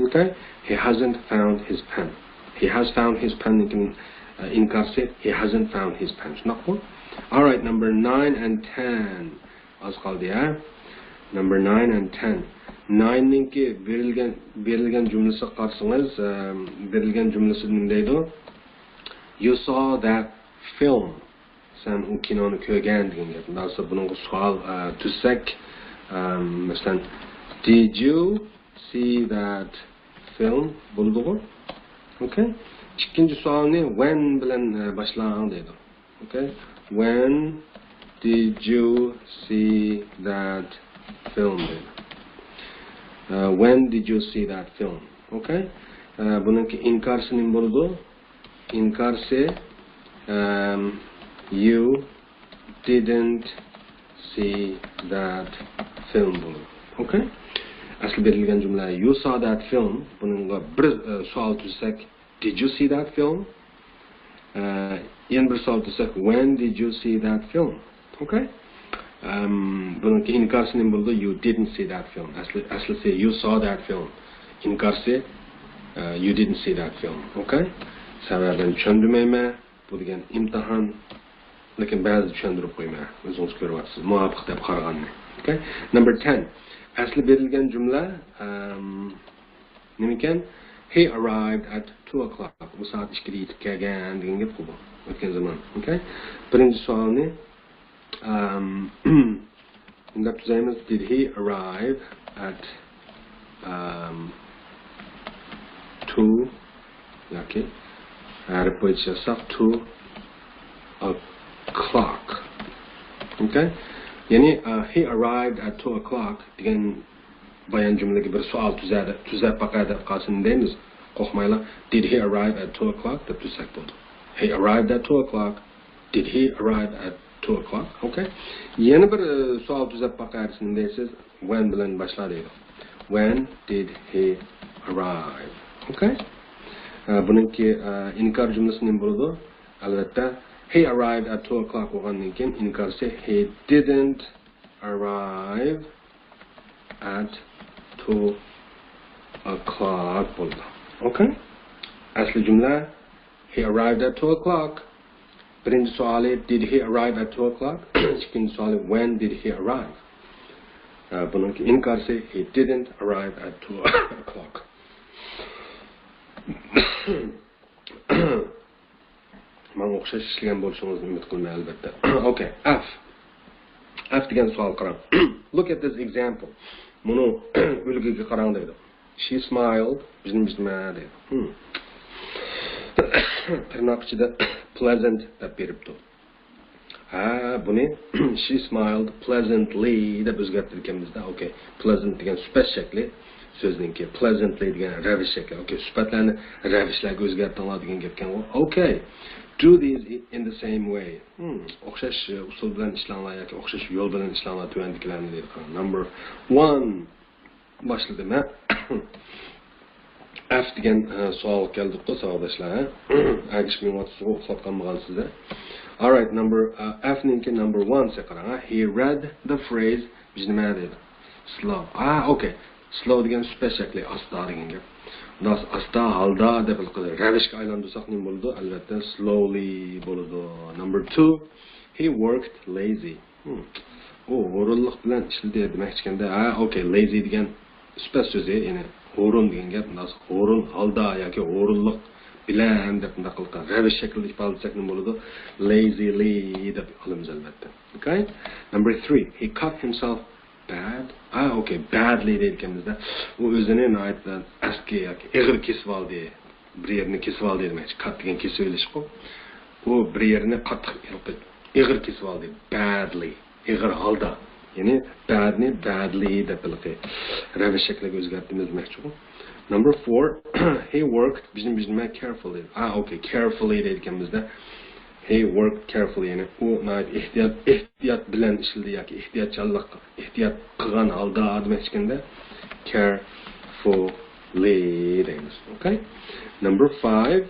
Okay? He hasn't found his pen. He has found his pen. İnkarsı he hasn't found his pen. All right, number 9 and 10. Az kaldı ya. Number 9 and 10. 9'ninki berilgen cümlesi qarsanız, berilgen cümlesi neydi? You saw that film. Sen o kinonu ko'rgan degan gap. Nasıl bunun sual tuzsak, mesela did you see that film? Buldu. Okay? İkinci sualni when bilan başlagan deydi. Okay? When did you see that film? When did you see that film? Okay? Bununki inkarsının buludu. İnkarsı you didn't see that film buludu. Okay? Asıl berilgen cümle you saw that film. Bununla bir sual tuzsak did you see that film? Yeni bir sual tuzsak when did you see that film? Okay? Bununki inkarsının buldu you didn't see that film. Aslısı you saw that film. İnkarsı you didn't see that film. Okay? Severden düşündürmeyme. Bu degen imtihan. Lekin bazı düşündürüp koyma. Özünüz görüyorsunuz. Muvaffaq deb qaraganni. Okay? Number 10. Aslı berilgen cümle nimiken? He arrived at 2 o'clock. Bu saat 2'de yetib kelgan degan gap bu. O'tgan zaman. Okay? Birinci sualni undab tuzaymiz. Did he arrive at 2 yoki arab bo'yicha yazsak 2 o'clock. Okay? Yani he arrived at 2 o'clock degan bayan cümlegi bir sual tuzab baqadi qalsin deymiz. Qo'rqmaylar. Did he arrive at 2 o'clock deb tuzsak bo'ldi. He arrived at 2 o'clock. Did he arrive at 2 o'clock? Okay. Yana bir sual tuzab baqarsin deysiz. When bilan boshlaydi. When did he arrive? Okay. Bununki inkar cümlesinin bo'ladi. Albatta he arrived at 2 o'clock bo'lgandan keyin inkarsi he didn't arrive at 2 o'clock bo'ldi. Okay? Asli cümle he arrived at 2 o'clock. Birinci suali did he arrive at 2 o'clock? İkinci suali when did he arrive? Bununki inkarsi he didn't arrive at 2 o'clock. Ben o'xshash ishlagan bo'lishingizni umid qilmayman albatta. Okay, F degan savol qarang. Look at this example. Munu ulgiga qarang deydi. She smiled, bizma deydi. Tırnak ichida pleasant deb beribdi. Buni she smiled pleasantly deb o'zgartirganmizda. Okay, pleasant degan supat shakli so'zningki, pleasantly degan ravish shakli. Okay, sufatlarni ravishlarga o'zgartiringlar degan gapkan. Okay. Do these in the same way. O'xshash usul bilan ishlanglar yoki o'xshash yo'l bilan ishlanglar tuyandikilarni deydi. Number 1 boshladim. F degan savol keldi-ku savoldoshlar. Agar men o'tishga o'xshatgan bo'lgansizlar. All right, F ninki number 1 se qarang. He read the phrase nima deydi? Slow. Okay. Slow degan specially asta degan gap. Nas asta halda deb qildi. Ravishga aylantirsak nima bo'ldi? Albatta slowly bo'ldi. Number 2, he worked lazy. O'rinliq bilan ishladi demakchiganda, okay, lazy degan spas so'zi, ya'ni o'rin degan gap. Nas o'rin halda yoki o'rinliq bilan deb qilgan. Ravish shaklida ifodasak nima bo'ldi? Lazily deb qilamiz albatta. Okay? Number 3, he cut himself bad. Okay, badly deyilganimizda u o'zini aytdan aski yoki ig'ir kesib oldi. Bir yerini kesib oldi demakchi. Cut degan kesib olish-ku. U bir yerini qattiq ig'ir kesib oldi. Badly, ig'ir holda. Ya'ni badni badly deb bildi. Ravish shaklga o'zgartiramiz demakchi-ku. Number 4, he worked bizma carefully. Okay, carefully deyilganimizda he worked carefully, yani u ehtiyot bilan ishladi yoki ehtiyot qilgan holda demak etkanda carefully deymiz. Okay? Number 5,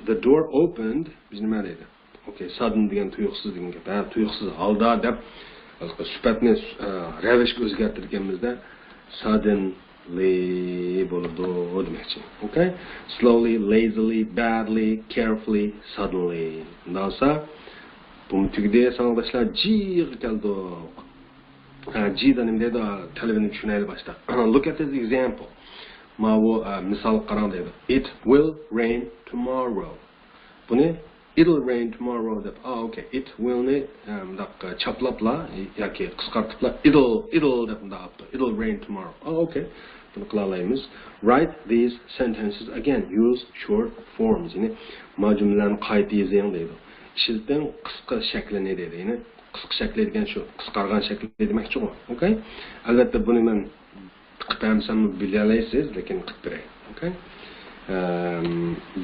the door opened. Biz nima deydi? Okay, sudden degan tuyuqsiz degan gap. Ha, tuyuqsiz alda deb sifatni ravishga o'zgartirganimizda suddenly bo'ladi demoqchi. Okay? Slowly, lazily, badly, carefully, suddenly. Ndasa bu tugde sanaqdaşlar jiq keldi. G'dan nima deydi? Talabini tushunaylik boshda. Look at this example. Ma bu misol qarang deydi. It will rain tomorrow. Buni it'll rain tomorrow deb. Okay. It will ni chaplapla yoki qisqartiribla it'll deb undaqdi. It'll rain tomorrow. Okay. Buni qila olamiz. Write these sentences again. Use short forms. Ya'ni ma jumlalarni qayta yozing deydi. Ishildan qisqa shaklini deydi. Ya'ni qisqa shakli degan shu, qisqargan shakli demakchi u. Okay? Albatta buni men qilsam bilalaysiz, lekin qilib beray. Okay?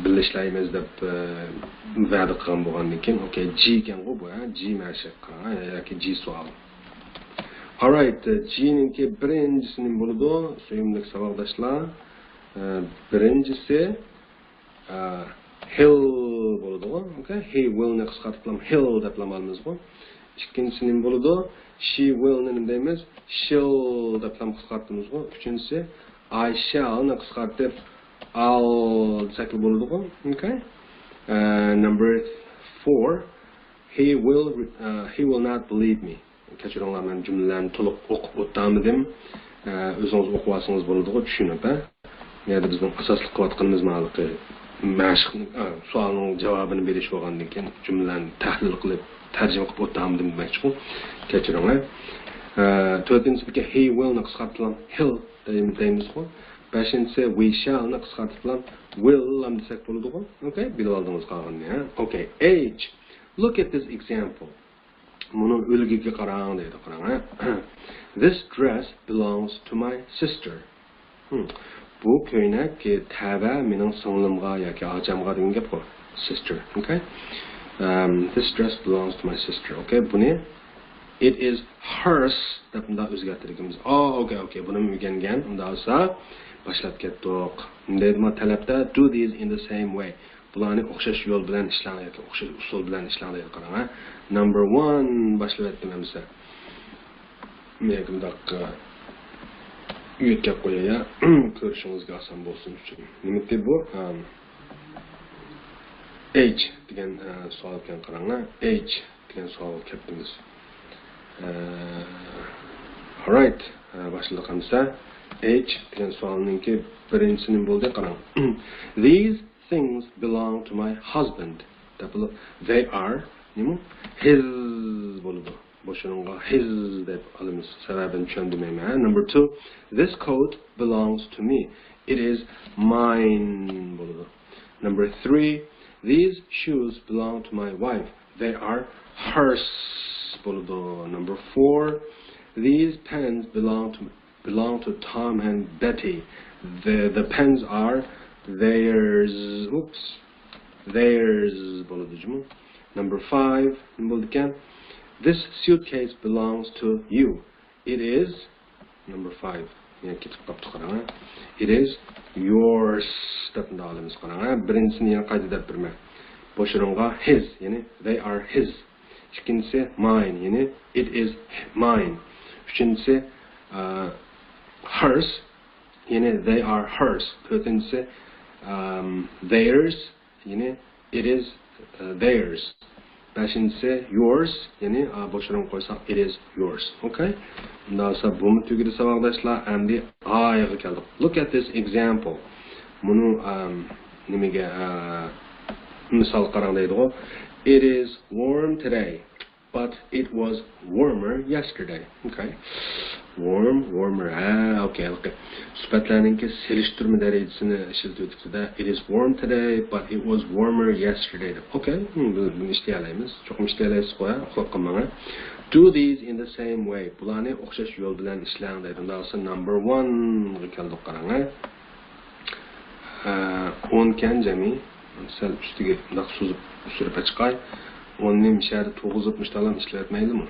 Bilishlaymiz deb va'da qilgan bo'lgandan keyin, okay, G ekan bu, G mashq qilgan yoki G savol. All right, G ninki birinchisining bo'ladi, suyimli savoldoshlar. Birinchisi hill bo'ladi, okay? He will ni qisqartirib hill deb olamiz bu. İkincisining bo'ladi, she will ni deymiz, shall deb qisqartiramiz bu. Uchinchisi I shall ni qisqartirib I'll desak bo'ladi bu. Okay? Number 4, he will not believe me. Kechiringlar, men jumlalarni to'liq o'qib o'tamidim. O'zingiz o'qib olsangiz bo'ladi, tushunib, ha? Yani bizning asosli qilayotganimiz ma'lumotli mashq savolning javobini berish bo'lgandan keyin jumlalarni tahlil qilib tarjima qilib o'tamidim demoqchi bu. Kechiringlar. To'rtinchisi he will ni qisqartirib he'll deymiz bu. Beshinchisi we shall ni qisqartirib will ham desak bo'ladi bu. Okay, bilib oldingiz qolganini, ha? Okay, age. Look at this example. Munu ulgiga qarang deydi, qarang, ha? This dress belongs to my sister. Bu ko'ynak tava mening singlimga yoki ajamga degan gap bu. Sister, okay? This dress belongs to my sister. Okay, buni it is hers deb unda o'zgartirganmiz. Okay, buni o'rgangan. Unda olsa boshlab ketdik. Undaymi talabda do these in the same way. Bularni o'xshash yo'l bilan ishlang yoki o'xshash usul bilan ishlang deydi, qarang, ha? Number 1 boshlab aytdimsa. Men bundaq uyga qo'yaya, ko'rishingizga oson bo'lsin uchun. Nima deb bu? Age degan savol bilan qarang, age degan savol kelibmiz. All right, boshlaymiz. Age degan savolninki birinchisining bo'ldi, qarang. These things belong to my husband. They are his bo'ladi. Boshunga his deb olamiz. Sababini tushundirmayman. Number 2, this coat belongs to me. It is mine bo'ladi. Number 3, these shoes belong to my wife. They are hers bo'ladi. Number 4, these pens belong to Tom and Betty. The pens are theirs. Oops. Theirs bo'ladi. Number 5, nima bo'ldi ekan? This suitcase belongs to you. It is number 5. It is yours. Birinchisini yana qayta deb birma. Boshirong'a his, yani they are his. Ikkinchisi mine, yani it is mine. Uchinchisi hers, yani they are hers. To'rtinchisi theirs, yani it is theirs. Beshinchisi yours, yani boshirong qo'ysak it is yours. Okay? Undan sonra bunu tugidi savoldoshlar, endi ayga keldik. Look at this example. Bunu nimaga misol qarang deydi. It is warm today, but it was warmer yesterday. Okay? Warmer. Okay. Sifatlarninki selishtirma darajasini ishlatib it is warm today, but it was warmer yesterday. Okay? Buni ishlayamiz. Cho'qim ishlaysiz qo'ya, uxlab qolmang. Do these in the same way. Bularni o'xshash yo'l bilan ishlang deydi. Undan so'ng number 1 ga keldik, qarang. 10 kan jami. Sal ustiga bundoq surib chiqay. 10 ni mishari 9 mishtalan ishlatmaydimi?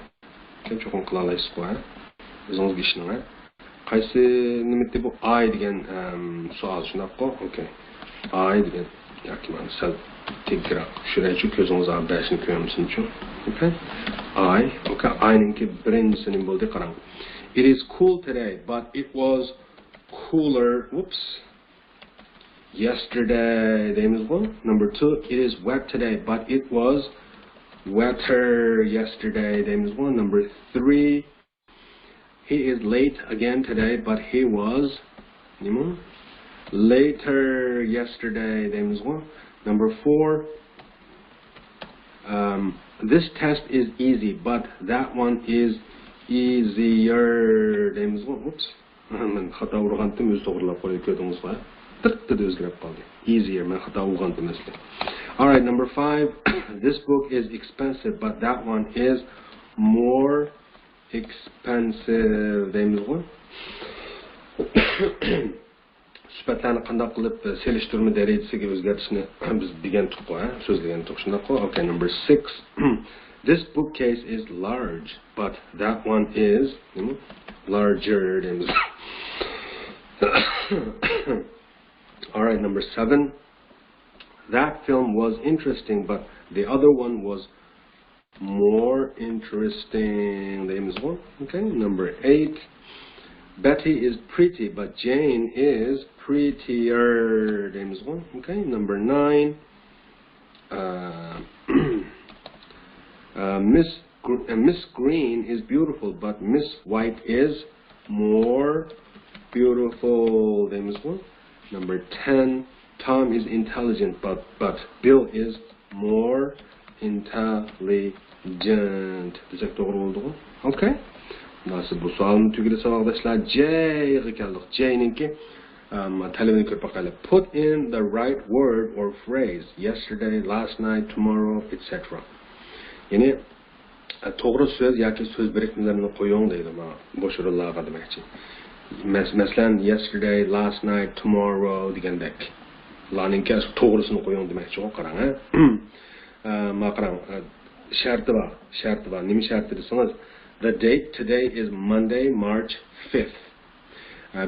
Cho'qim qila olasiz qo'ya. O'zingizga ishlang. Qaysi nimitdi bu I degan savol shunaqo? Okay. I degan yoki mana sal tekrar shuning uchun ko'zingiz abdashini ko'ramisin uchun. Okay. Okay. I ninki birinchisining bo'ldi qarang. It is cool today, but it was cooler. Whoops. Yesterday, deymiz bu. Number 2, it is wet today, but it was wetter yesterday, deymiz bu. Number 3, he is late again today, but he was later yesterday, deymiz bu. Number 4, this test is easy, but that one is easier, deymiz bu. Oops. Men xato urgandim, o'z to'g'rilab qo'yib ko'rdingiz va easier. All right, number 5. This book is expensive, but that one is more expensive. Sifatlarni qanday qilib selishtirma darajasiga o'zgartishni biz degan tuqqo, so'zlagan tuq shunaqo. Okay, number 6. This bookcase is large, but that one is larger. All right, number 7. That film was interesting, but the other one was more interesting. Okay, number 8. Betty is pretty, but Jane is prettier. Okay, number 9. Miss Green is beautiful, but Miss White is more beautiful. Number 10, Tom is intelligent, but Bill is more intelligent. Okay. Nasıl bu sualın tügülü arkadaşlar J'ye geldik. J'ninki talebini ko'p bakalım. Put in the right word or phrase. Yesterday, last night, tomorrow, etc. Yani to'g'ri so'z yoki so'z birikmalarini qo'ying deydi mana bo'sh o'rinlarga demakchi. Masalan, yesterday, last night, tomorrow degandek. Ularninki to'g'risini qo'ying demakchi, qarang, ha. Ma qarang, sharti bor. Nima sharti desangiz, the date today is Monday, March 5th.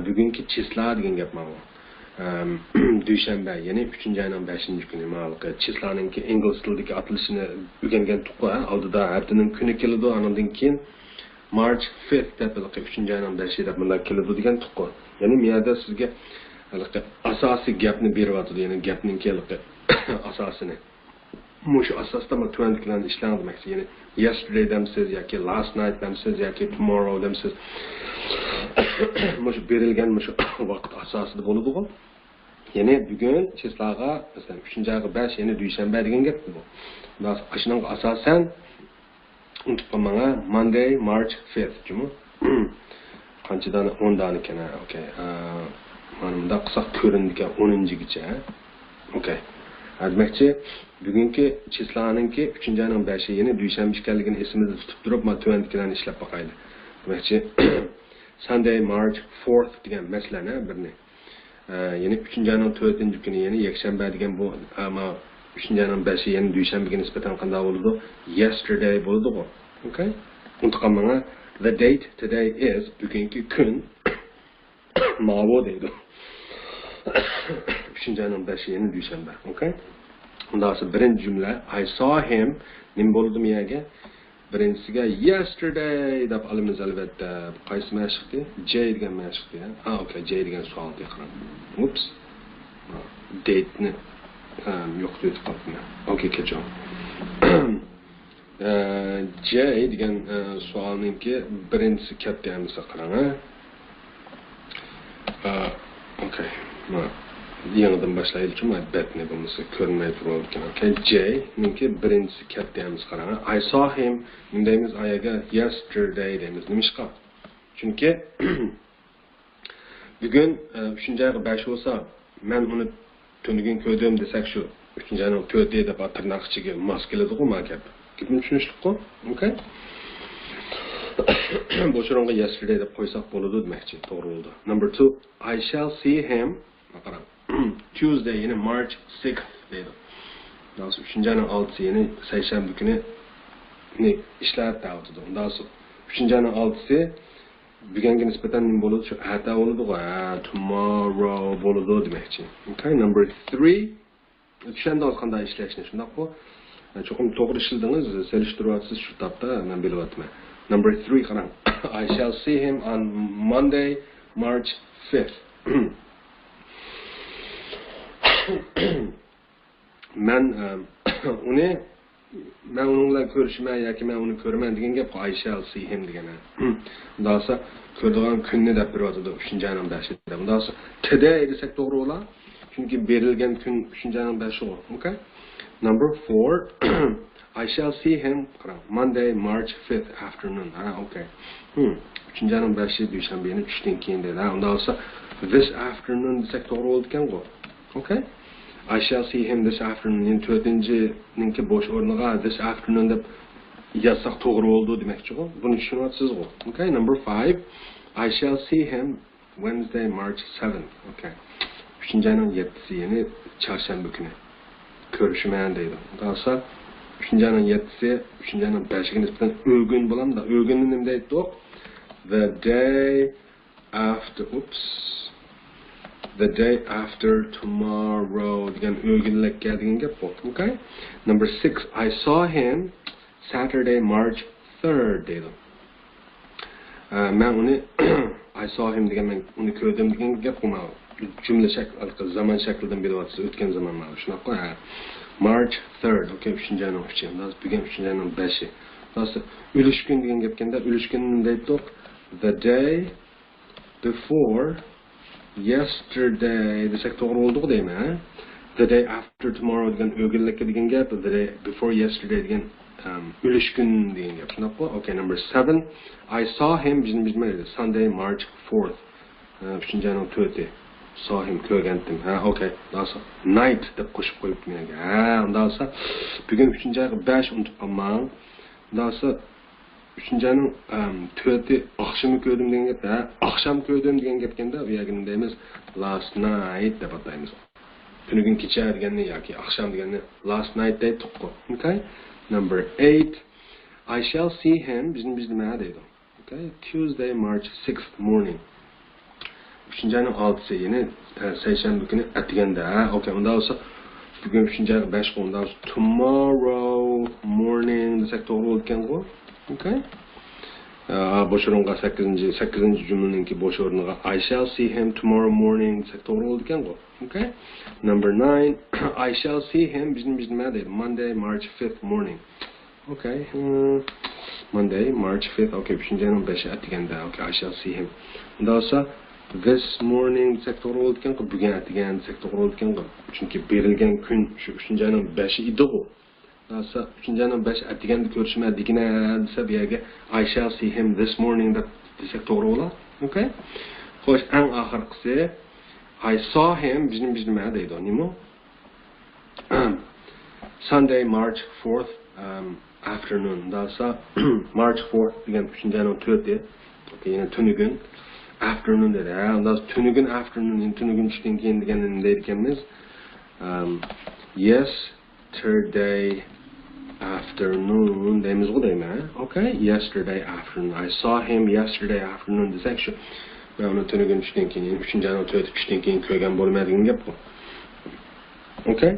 Bugungi chisla degan gap mana. Dushanba, ya'ni 3-oyning 5-kuni ma'lum. Chislaninki ingliz tilidagi atilishini o'rgangan tuqqa, oldida haftaning kuni keladi, andan keyin March 5th deb 3-oyning 5 deb bunday keladi degan tuqqo. Ya'ni bu yerda sizga asosiy gapni beryapti, ya'ni gapning keladi asosini. Mush asosda matematiklarni ishlang demakchi. Ya'ni yesterday demsiz yoki last night demsiz yoki tomorrow demsiz. Mush berilgan mush vaqt asosida bo'ladi-ku. Ya'ni bugun chislaga masalan 3-oyga 5, ya'ni dushanba degan gap bu. Shuning asosan unutib qolmang, Monday, March 5th, jumi. Qanchadan 10 dan ekan, okay. Mana bunda qisqa ko'rindigan 10-gacha. Okay. Demakchi, bugungi chislaninki 3-oyning 5, ya'ni dushanba ekanligini esimizda tutib turib, matematiklarni ishlab boqaylik. Demakchi, Sunday, March 4th degan masalani birni. Ya'ni 3-oyning 4-kuni, ya'ni yakshanba degan bu ama 3-oyning 5, ya'ni dushanbaga nisbatan qanday bo'ladi? Yesterday bo'ladi-ku. Okay? Unutqanmang, the date today is bugungi kun ma'vo deydi. 3-oyning 5, ya'ni dushanba. Okay? Undan sonra birinchi jumla I saw him nim bo'ldi miyaga. Birinchisiga yesterday deb olamiz albatta. Qaysi mashqdi? J degan mashqdi. Okay, J degan savol deyqaram. Oops. Date-ni yo'q deb qoldim. Okay, kechon. J degan savolninki birinchisi katta hamsa qarang, okay. Yangidan boshlaylik, matnni bo'lmasa ko'rinmay turadi ekan. Okay, J ninki birinchisi katta hamsa qarang. I saw him deymiz ayaga yesterday deymiz. Nimishqa? Chunki bugun 3-oyga 5 bo'lsa, men uni tunigun ko'rdim desak shu 3-oyning 4 deb tirnoqchiga mos keladi-ku ma gap. Gapni tushunishlik-ku. Okay? Bu so'ronga yesterday deb qo'ysak bo'ladi demakchi, to'g'ri bo'ldi. Number 2, I shall see him qarang. Tuesday, ya'ni March 6th deydi. Daha sonra 3-oyning 6-si, ya'ni seshanba kuni ishlab ta'tidi. Daha sonra 3-oyning 6-si Bugenge nisbeten nim boludu? Şu ata boludu, tomorrow boludu demekçi. Okay, number 3. Düşendiniz qanday işleshni, shundaq bu. Çoxum to'g'ri ishladingiz, selishtiryapsiz shu tapda, men bilyapman. Number 3 qarang. I shall see him on Monday, March 5th. Men onunla ko'rishman yoki men uni ko'raman degan gap I shall see him degani. Undan sonra ko'radigan kunni deb beryapti 3-ayning 5-ida. Undan sonra today desek to'g'ri bo'lar. Çünkü berilgen gün 3-ayning 5-i o. Okay? Number 4. I shall see him Monday, March 5th afternoon. Okay. 3-ayning 5-i dushanbeni tushdan keyin dedi. Undan sonra this afternoon desek to'g'ri bo'ldi ekan bu. Okay? I shall see him this afternoon. Yani 4-ninki boş o'rniga this afternoon deb yazsak to'g'ri bo'ldi demakchi bu. Buni tushunyapsiz ku. Okay? Number 5. I shall see him Wednesday, March 7th. Okay. 3-ayning 7'si yani çarşamba günü. Görüşmeyen deydi. Daha sonra 3-ayning 7'si 3-ayning 5'i nisbeten ögün bulan da ögünün nima deydi o? The day after tomorrow degan ögünlikka degan gap bu. Okay? Number 6. I saw him Saturday, March 3rd deydi. Men uni I saw him degan men uni ko'rdim degan gap bu. Cümle şekli, zaman şeklinden bir vatsı, ötken zaman var. Şuna koy, March 3rd, okay, 3-ayning 3'i. Daha bugün 3-ayning 5'i. Daha sonra, ülüşkün degan gapkanda, ülüşkünün deydik, the day before yesterday desek to'g'ri bo'ldi deymi, ha? The day after tomorrow degan o'g'illikka degan gap, the day before yesterday degan ülüşkün degan gap. Şuna koy, okay, number 7. I saw him, bizim bilmaydi, Sunday, March 4th. 3-ayning 4'i. Saw him ko'rgandim. Okay. Daha sonra night deb qo'shib qo'yibdi menga. Undan sonra bugun 3-ayning 5 unutib qolmang. Undan sonra 3-ayning 4'i oqshom ko'rdim degan gap. Oqshom ko'rdim degan gapganda u yerga nima deymiz? Last night deb ataymiz. Bugun kecha deganni yoki oqshom deganni last night deydik. Okay? Number 8. I shall see him. Biz nima deydi? Okay? Tuesday, March 6th morning. 3-ayning 6'si yine seshanba kuni atganda. Okay, undan olsa bugun 3-ayning 5 undan tomorrow morning desek to'g'ri bo'lgan-ku. Okay? Bosh o'ringa 8-jumlaningki bosh o'rniga I shall see him tomorrow morning desek to'g'ri bo'lgan-ku. Okay? Number 9. I shall see him biz nima deydi? Monday, March 5th morning. Okay. Monday, March 5th. Okay, 3-ayning 5'i atganda. Okay, I shall see him. Undan olsa this morning desek to'g'ri bo'ldi ekan-ku, bugun atgan desek to'g'ri bo'ldi ekan-ku. Chunki berilgan kun shu 3-ayning 5'i edi-ku. Daha 3-ayning 5 atganda ko'rishmadigina desa bu yerga I shall see him this morning desek to'g'ri bo'lar. Okay? Xo'sh, eng oxirgisi I saw him biz nima deydi? Nima? Sunday, March 4th afternoon. Daha March 4th degan 3-ayning 4'i. Okay, yana tuni kun. Afternoon dedi. Ondan tünügün afternoon, tünügün tushdan keyin deganini deydi ekanmiz. Yesterday afternoon deymiz-ku deymi? Okay, yesterday afternoon. I saw him yesterday afternoon desek shu. Ben uni tünügün tushdan keyin, 3-ayning 4'i tushdan keyin ko'rgan bo'lmaydigan gap bu. Okay?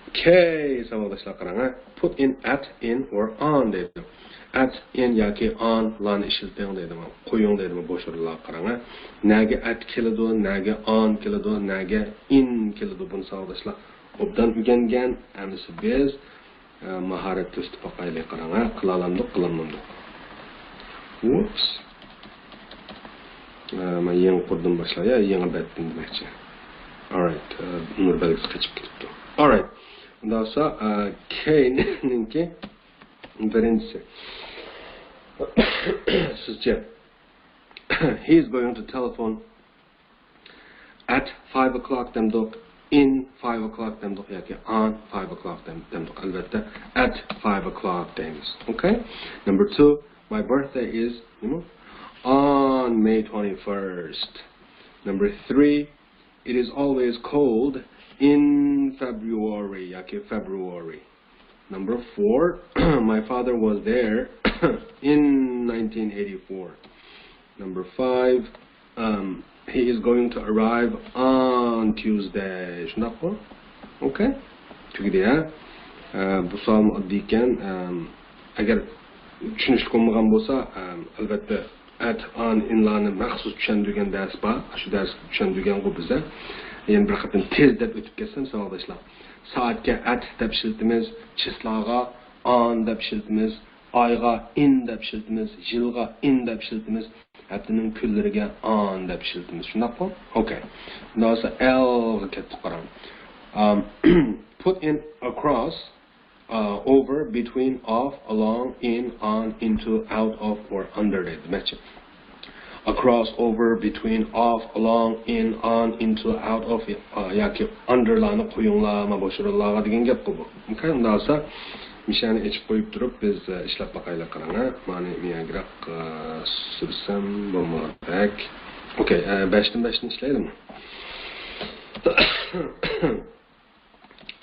Okay, savoldoshlar qarang. Put in at, in or on deydi. At, in yoki on lan ishlating deydimi? Qo'ying deydimi bosh o'rinlarga qarang. Naga at keladi, naga on keladi, naga in keladi buni savoldoshlar. Obdan o'rgangan, amisi biz mahorat testi paqayli qarang. Qila olamdik, qilinmaydi. Whoops. Men yangi qurdim boshlaya, yangi batdim demakchi. All right, nur belgisi qochib ketibdi. All right. Undan sonra K'ninki birincisi. Sizce he is going to telephone at 5 o'clock demdik, in 5 o'clock demdik yoki on 5 o'clock demdik. Albatta at 5 o'clock deymiz. Okay? Number 2, my birthday is on May 21st. Number 3, it is always cold in February yoki February. Number 4, my father was there in 1984. Number 5, he is going to arrive on Tuesday. Shundaqo? Okay? Tugdiya. Bu savol oddiy ekan. Agar tushunishli bo'lmagan bo'lsa, albatta at on inlarni maxsus tushundirgan dars bor. Shu dars tushundirgan bu bizda. Yana bir qatim tez deb o'tib ketsam, savoldoshlar. Soatga at deb ishlatamiz, chislaga on deb ishlatamiz, oyga in deb ishlatamiz, yilga in deb ishlatamiz, haftaning kunlariga on deb ishlatamiz. Shundaqmi? Okay. Nosa L ga ketib qarang. Put in across, over, between, off, along, in, on, into, out of, or under it. Across, over, between, off, along, in, on, into, out of, yoki underlarni qo'yinglarmi, bo'shirlarga degan gap bu. Okay, undasa mishani ichib qo'yib turib biz ishlab baqaylar qarang. Mani miyagraq sursam bo'lmadak. Okay, 5dan 5ni ishlaydimi?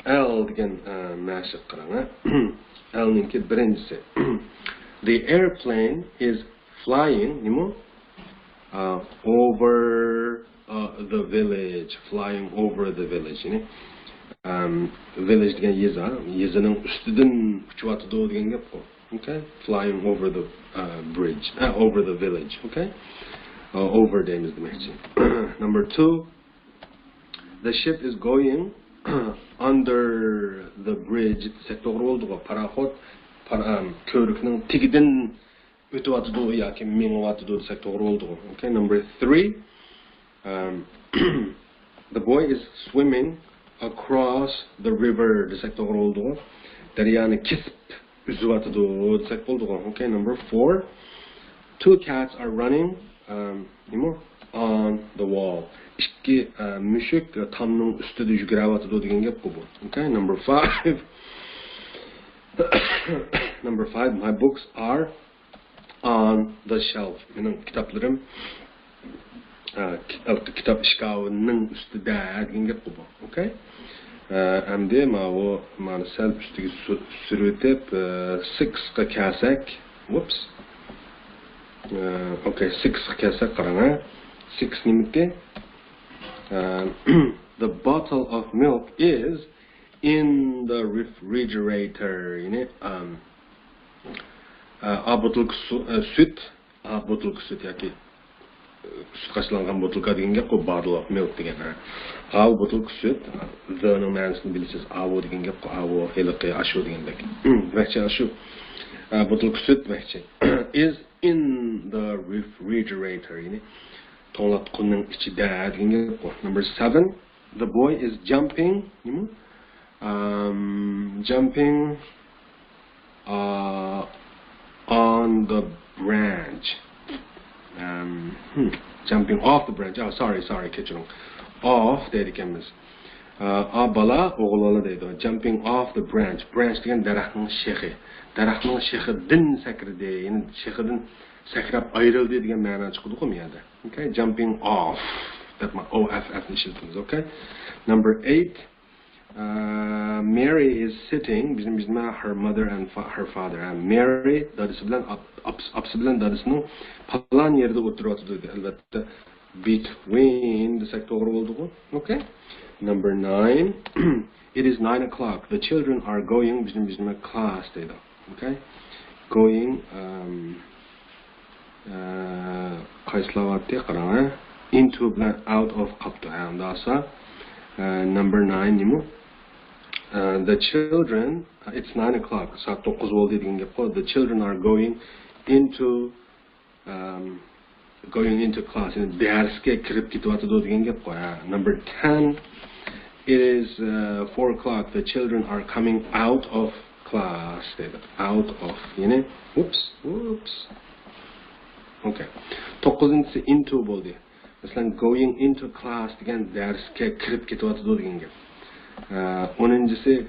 L degan mashq qarang. L ninki birinchisi. The airplane is flying, nima? Over the village, flying over the village, village degan yezaning ustidan uchyotdi degan gap bu. Okay? Flying over the bridge, over the village, okay? Over deymiz demakchi. Number 2, the ship is going under the bridge. To'g'ri bo'ldi-ku. Paraxod ko'rikning tigidan o'tyapti yoki mingyapti desak to'g'ri bo'ldi-ku. Okay, number 3, the boy is swimming across the river desak to'g'ri bo'ldi-ku. Daryoni kesib uzyapti desak bo'ldi-ku. Okay, number 4, 2 cats are running on the wall. Ikki mushuk tomning ustida yuguryapti degan gap bu. Okay, number 5. Number 5, my books are on the shelf. Mening kitoblarim kitob ishkavining ustida degan gap bu. Okay? Endi mana sal ustiga surib 6 ga kelsak, whoops. Okay, 6 ga kelsak qarang. 6 nimaki? The bottle of milk is in the refrigerator. Bottle süt yoki sutqachlangan botilka degan gap, bottle of milk degan. Bottle süt, the ning ma'nosini bilasiz, avo degan gap, avo heliqi ashu degandek. Demakchi ashu bottle süt demakchi. Is in the refrigerator, to'nglatquning ichida degan gap. Number 7, the boy is jumping, jumping on the branch. Jumping off the branch. Oh, sorry, kechiring. Off deydi ekanmiz. Bala o'g'illar deydi. Jumping off the branch. Branch degan daraxtning shexi. Daraxtning shexidan sakradi. Ya'ni shexidan sakrab ayrildi degan ma'no chiqdi-ku bu yerda. Okay, jumping off. That my OFF ni ishlatamiz. Okay. Number 8. Mary is sitting, her mother and her father. Mary, dadisi bilan apsi bilan dadisining falan yerda o'tiryapti dedi. Albatta between desak to'g'ri bo'ldi-ku. Okay? Number 9. It is 9 o'clock. The children are going class dedi. Okay? Going qaysilavati qarang. Into bilan out of qapti. Undasa number 9 nima? The children, it's 9 o'clock, saat 9 bo'ldi degan gap qoldi. The children are going into class. Darsga kirib ketyapti degan gap qo'y. Number 10, it is 4 o'clock. The children are coming out of class. Out of, whoops. Okay. 9-si into bo'ldi. Masalan, going into class degan darsga kirib ketyapti degan gap. 10-si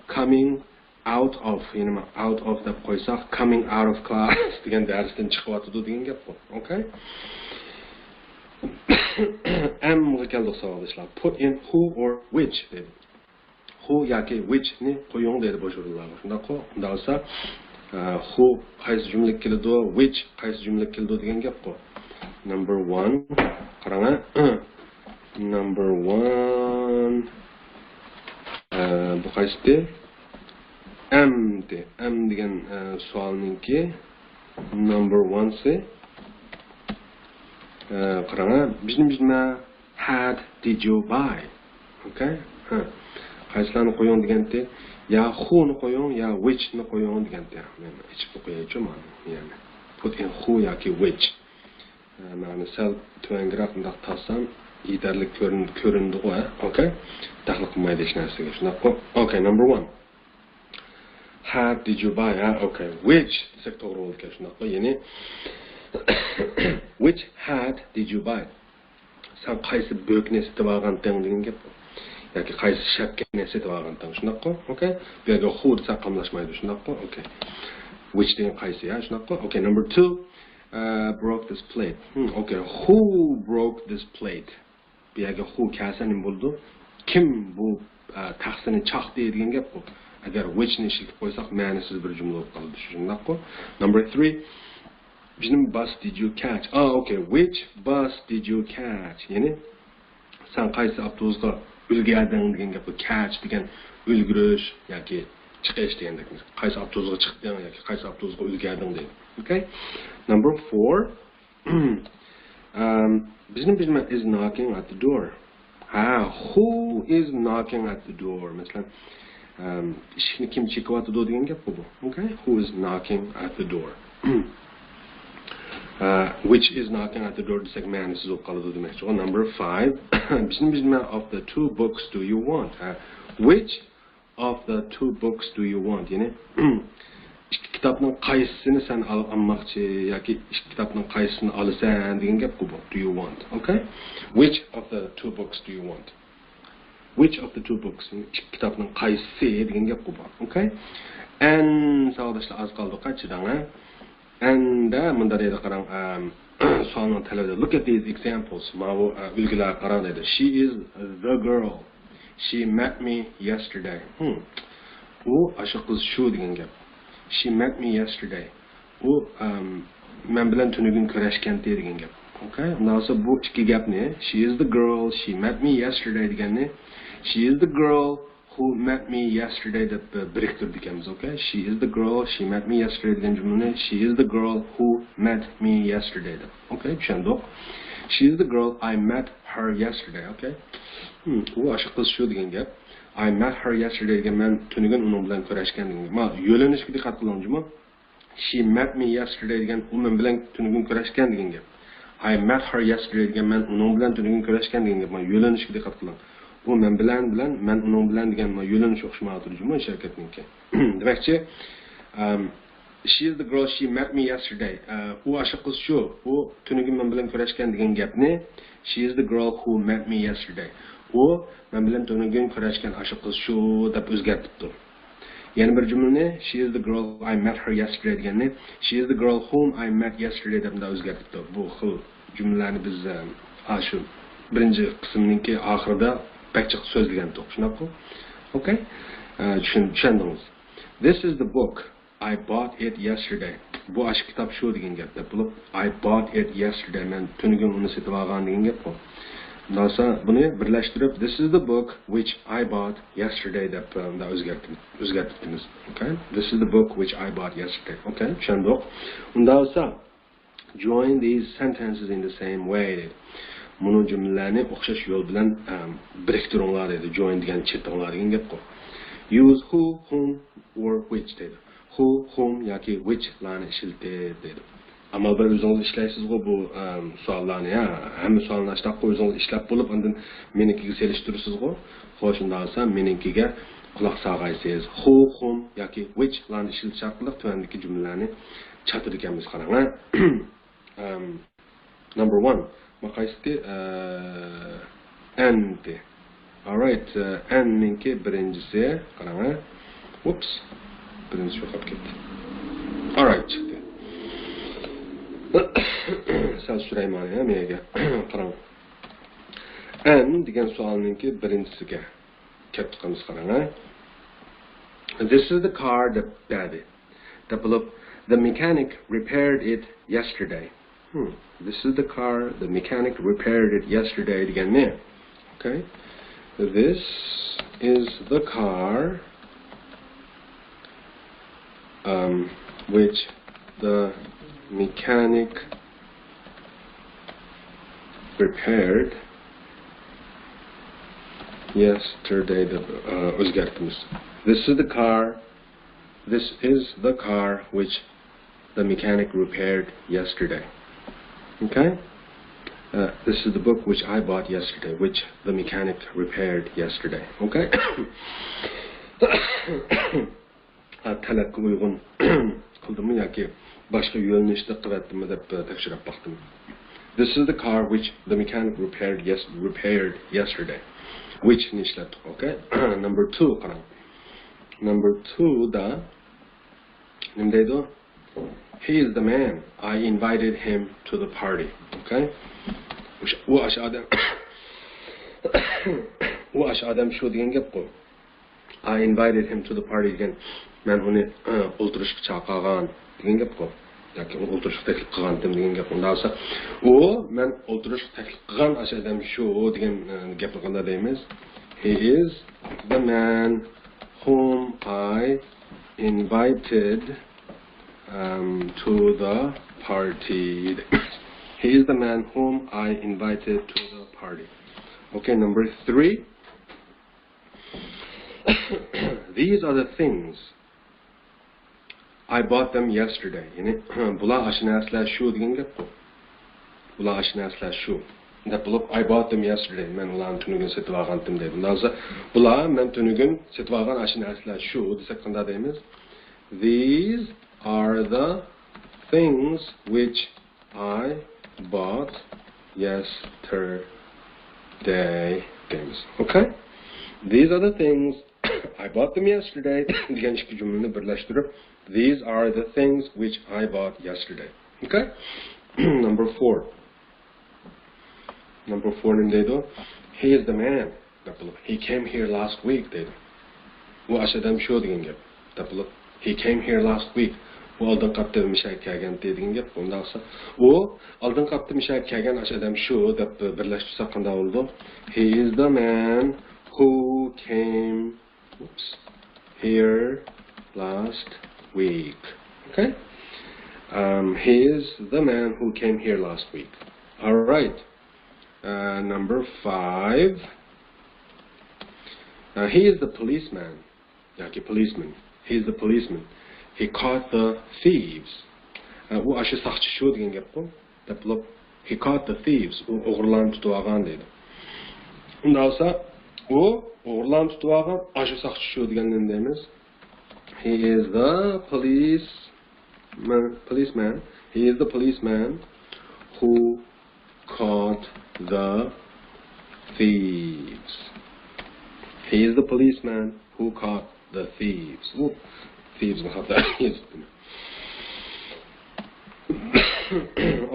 coming out of, out of deb qo'ysak, coming out of class degan darsdan chiqyapti degan gap bu. Okay? M ga keldik savoldoshlar. Put in who or which dedi. Who yoki which ni qo'ying dedi bo'shirlar. Shundaqmi? Unda bo'lsa who qaysi jumla keladi, which qaysi jumla keladi degan gap bu. number 1 qarang number 1 bu qaysi M degan savolninki number 1 se qarang bizma had did you buy okay qaysilarni qo'ying deganda ya who ni qo'ying ya which ni qo'ying deganda men ichib qo'yaychi yani put in who yoki which ma'ni sal tuangroq bundoq talsam yetarli ko'rindi qo'y okay tahlil qilmaydi hech narsaga shunaqa okay number 1 had did you buy okay which desak to'g'ri bo'ladi shunaqa ya'ni which had did you buy sen qaysi bökni sotib olganding degan gap yoki qaysi shapkani sotib olganding shunaqa okay bu yerga who desa qamlashmaydi shunaqa okay which degan qaysi ya shunaqa okay number 2 broke this plate okay who broke this plate bu yerga who kasani bo'ldi kim bu taqsini chaqdi degan gap bu agar which ni ishlatib qo'ysak ma'nisiz bir jumla bo'lib qoladi shunaqa number 3 bizim bus did you catch okay which bus did you catch ya'ni sen qaysi avtobusga ulgarding degan gap catch degan ulgurish yoki chiqish degandek qaysi avtobusga chiqding yoki qaysi avtobusga ulgarding deydi okay number 4 bizim is knocking at the door who is knocking at the door masalan ishni kim chekyapti degan gap bu okay who is knocking at the door which is knocking at the door desak ma'nisiz bo'lib qoladi demakchi number 5 bizma of the 2 books do you want which of the 2 books do you want ya'ni ikki kitobning qaysisini sen olmoqchi yoki ikki kitobning qaysisini olasan degan gap bu do you want okay which of the 2 books do you want which of the 2 books ikki kitobning qaysi degan gap bu okay and savodashlar az qoldi qachidang and bunda deydi qarang sonning talabida look at these examples mana ulgular qarang deydi she is the girl she met me yesterday u ashu qiz shu degan gap she met me yesterday u men bilan tunugun ko'rashgan degan gap okay undan so'ng bu ikki gapni she is the girl she met me yesterday deganni she is the girl who met me yesterday deb biriktirdik ekanmiz okay she is the girl she met me yesterday degan jumlani she is the girl who met me yesterday deb okay tushundik she is the girl I met her yesterday okay u ashu qiz shu degan gap I met her yesterday degan men tunugun uning bilan ko'rashgan degan ma yo'linishga diqqat qiling she met me yesterday degan u men bilan tunugun ko'rashgan degan gap I met her yesterday degan men uning bilan tunugun ko'rashgan degan gap ma yo'linishga diqqat qiling bu men bilan men uning bilan degan ma yo'linish o'xshamaydi jumla sharkatniki demakchi she is the girl she met me yesterday u ashu qiz shu u tunugun men bilan ko'rashgan degan gapni she is the girl who met me yesterday u men bilan tunugun ko'rashgan ashu qiz shu deb o'zgartiribdi yana bir jumlani she is the girl I met her yesterday deganni she is the girl whom I met yesterday deb o'zgartiribdi bu xil jumlalarni biz shu birinchi qismningki oxirida bakchiq so'zlagan to'q shunaqa okay tushundingiz this is the book I bought it yesterday bu ash kitob shu degan gap deb bo'lib I bought it yesterday men tunugun uni sotib olgan degan gap bu nasa buni birlashtirib this is the book which I bought yesterday deb o'zgartiramiz okay this is the book which I bought yesterday okay tushundik unda bo'lsa join these sentences in the same way munu jumlalarni o'xshash yo'l bilan biriktiringlar dedi join degan chetinglar degan gap qo'y use who whom or which dedi who whom yoki which larni ishlatib dedi amal bir o'zingiz ishlaysiz bu savollarni hamma savollarni ishlab o'zingiz ishlab bo'lib undan menikiga selishtirasiz xo'sh shunday bo'lsa menikiga quloq solg'aysiz who whom yoki which larni ishlatish orqali tuandagi jumlalarni chatir ekanmiz qarang number 1 maqaysi and alright and ninki birinchisi qarang whoops birinchi yo'qolib ketdi alright chiqdi sal surayman menga qarang and degan savolninki birinchisiga katta qilamiz qarang this is the car that the mechanic repaired it yesterday This is the car. The mechanic repaired it yesterday. Again, okay. This is the car which the mechanic repaired yesterday. This is the car. This is the car which the mechanic repaired yesterday. Okay? This is the book which I bought yesterday, which the mechanic repaired yesterday. Okay? Talakka uygun kıldımı yoki başka yo'nalishda qilyaptimi deb tekshirib baqdim. This is the car which the mechanic repaired yesterday. Which ni ishlatdik, okay? Number 2 qarang. Number 2 da nima deydi? He is the man. I invited him to the party. Okay? U ash adam shu degan gap qo'y. I invited him to the party degan. Men uni o'ltirishga chaqirgan degan gap qo'y. Yoki o'ltirishga taklif qilgan degan gap. Undan so'ng men o'ltirishga taklif qilgan ash adam shu degan gapni qanday deymiz? He is the man whom I invited to the party. He is the man whom I invited to the party. Okay, number 3. These are the things. I bought them yesterday. Bular ashnaslar shu degan gap bu. Bular ashnaslar shu. I bought them yesterday. Men ularni tunugun setib olgandim deydi. Undan so'ng bular men tunugun setib olgan ashnaslar shu desak qanday deymiz? These are the things which I bought yesterday. Okay? These are the things I bought them yesterday. degan ikki jumlani birlashtirib, these are the things which I bought yesterday. Okay? Number 4. Number 4 nima deydi? He is the man. He came here last week deydi. Bu ashadam shu degan gap. He came here last week. Bu oldin qapda mishak kelgan degan gap. Undan so'ng u oldin qapda mishak kelgan ashadam shu deb birlashtirsa qanday bo'ldi? He is the man who came here last week. Okay? He is the man who came here last week. All right. Number 5. He is the policeman. Yoki policeman. He is the policeman. He caught the thieves. U aşı saqchi shu degan gap bu. He caught the thieves. U o'g'irlarni tutib olgan dedi. Undan so'ng u o'g'irlarni tutib olgan aşı saqchi shu deganni deymiz. He is the policeman. He is the policeman who caught the thieves. He is the policeman who caught the thieves. Ooh, thieves will have that.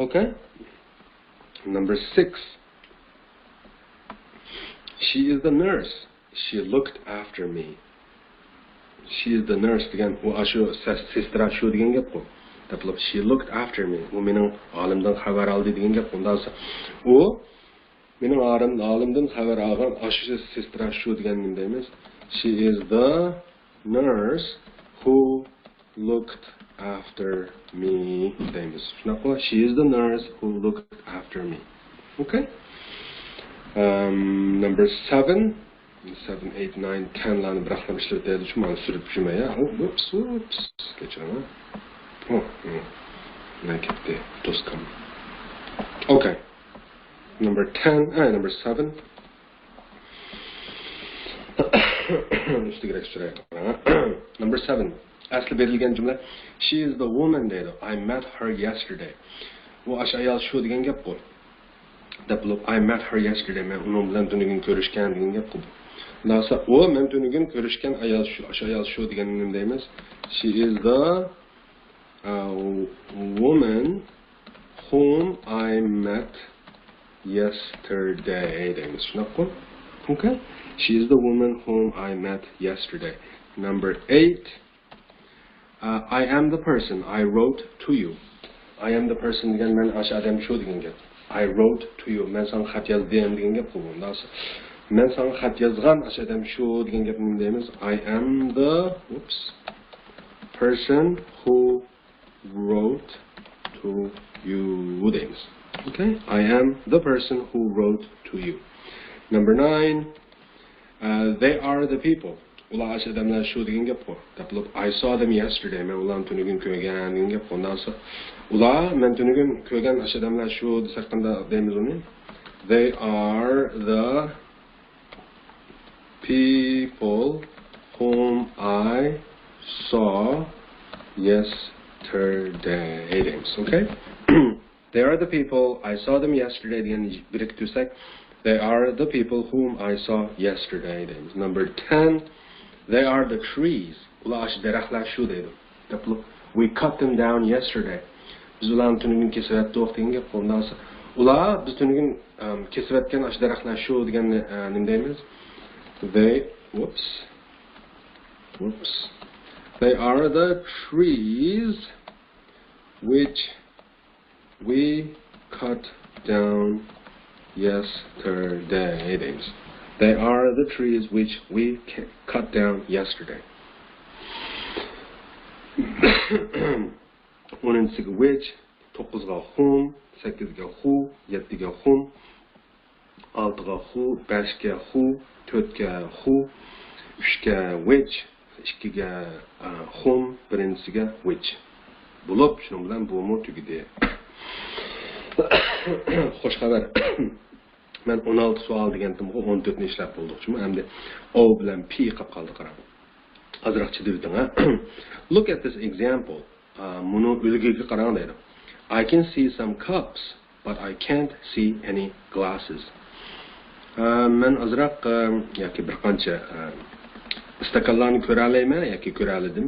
Okay. Number 6. She is the nurse. She looked after me. She is the nurse again. She looked after me. U mening olimdan xabar oldi degan gap. Undan so'ng u mening olimdan xabar olgan ashu sestra shu deganni deymiz. She is the nurse who looked after me deymiz. She is the nurse who looked after me. Okay? Number 7. 7, 8, 9, 10 larni biraqlab ishlatadi. Shu mani surib jumaya. Oops. Kechiraman. Okay. Number 10. Number 7. Number 7. Asli berilgan jumla. She is the woman deydi. I met her yesterday. Bu ayol shu degan gap qo'y. I met her yesterday. Men uning bilan tunugun ko'rishgan degan gap qo'y. Nasa o men tunugun ko'rishgan ayol shu deganni nima deymiz? She is the woman whom I met yesterday deymiz. Shunaqmi? Okay? She is the woman whom I met yesterday. Number 8. I am the person I wrote to you. I am the person degan men ash adam shu degan gap. I wrote to you. Men sana xat yazdim degan gap bu. Men sana xat yazgan ash adam shu degan gap nima deymiz? I am the person who wrote to you deymiz. Okay? I am the person who wrote to you. Number 9, they are the people. Ular ash adamlar shu degan gap bu. I saw them yesterday. Men ularni tunugun ko'rgan degan gap. Ondan sonra ular men tunugun ko'rgan ash adamlar shu desak qanday deymiz uni? They are the people whom I saw yesterday deymiz. Okay? They are the people I saw them yesterday degan biriktirsak, they are the people whom I saw yesterday deymiz. Number 10, they are the trees. Ular ash daraxtlar shu deydi. We cut them down yesterday. Biz ularni tunugun kesib atdik degan gap. Ondan sonra ular biz tunugun kesib atgan ash daraxtlar shu degan nima deymiz? They are the trees which we cut down yesterday deymiz. They are the trees which we cut down yesterday. O'ninchisiga which, 9ga whom, 8ga who, 7ga whom, 6ga who, 5ga who, 4ga who, 3ga which, 2ga whom, birinchisiga which. Bo'lib, shuning bilan bu mu tugidi. Xo'sh xabar. Men 16 savol degandim, 14 ni ishlab bo'ldik-chimi? Endi O bilan P qilib qoldi qarang. Azroq chidibding, ha? Look at this example. Munu ulgiga qarang deydi. I can see some cups, but I can't see any glasses. Men azroq yoki bir qancha stakanlarni ko'ra olayman yoki ko'ra oldim,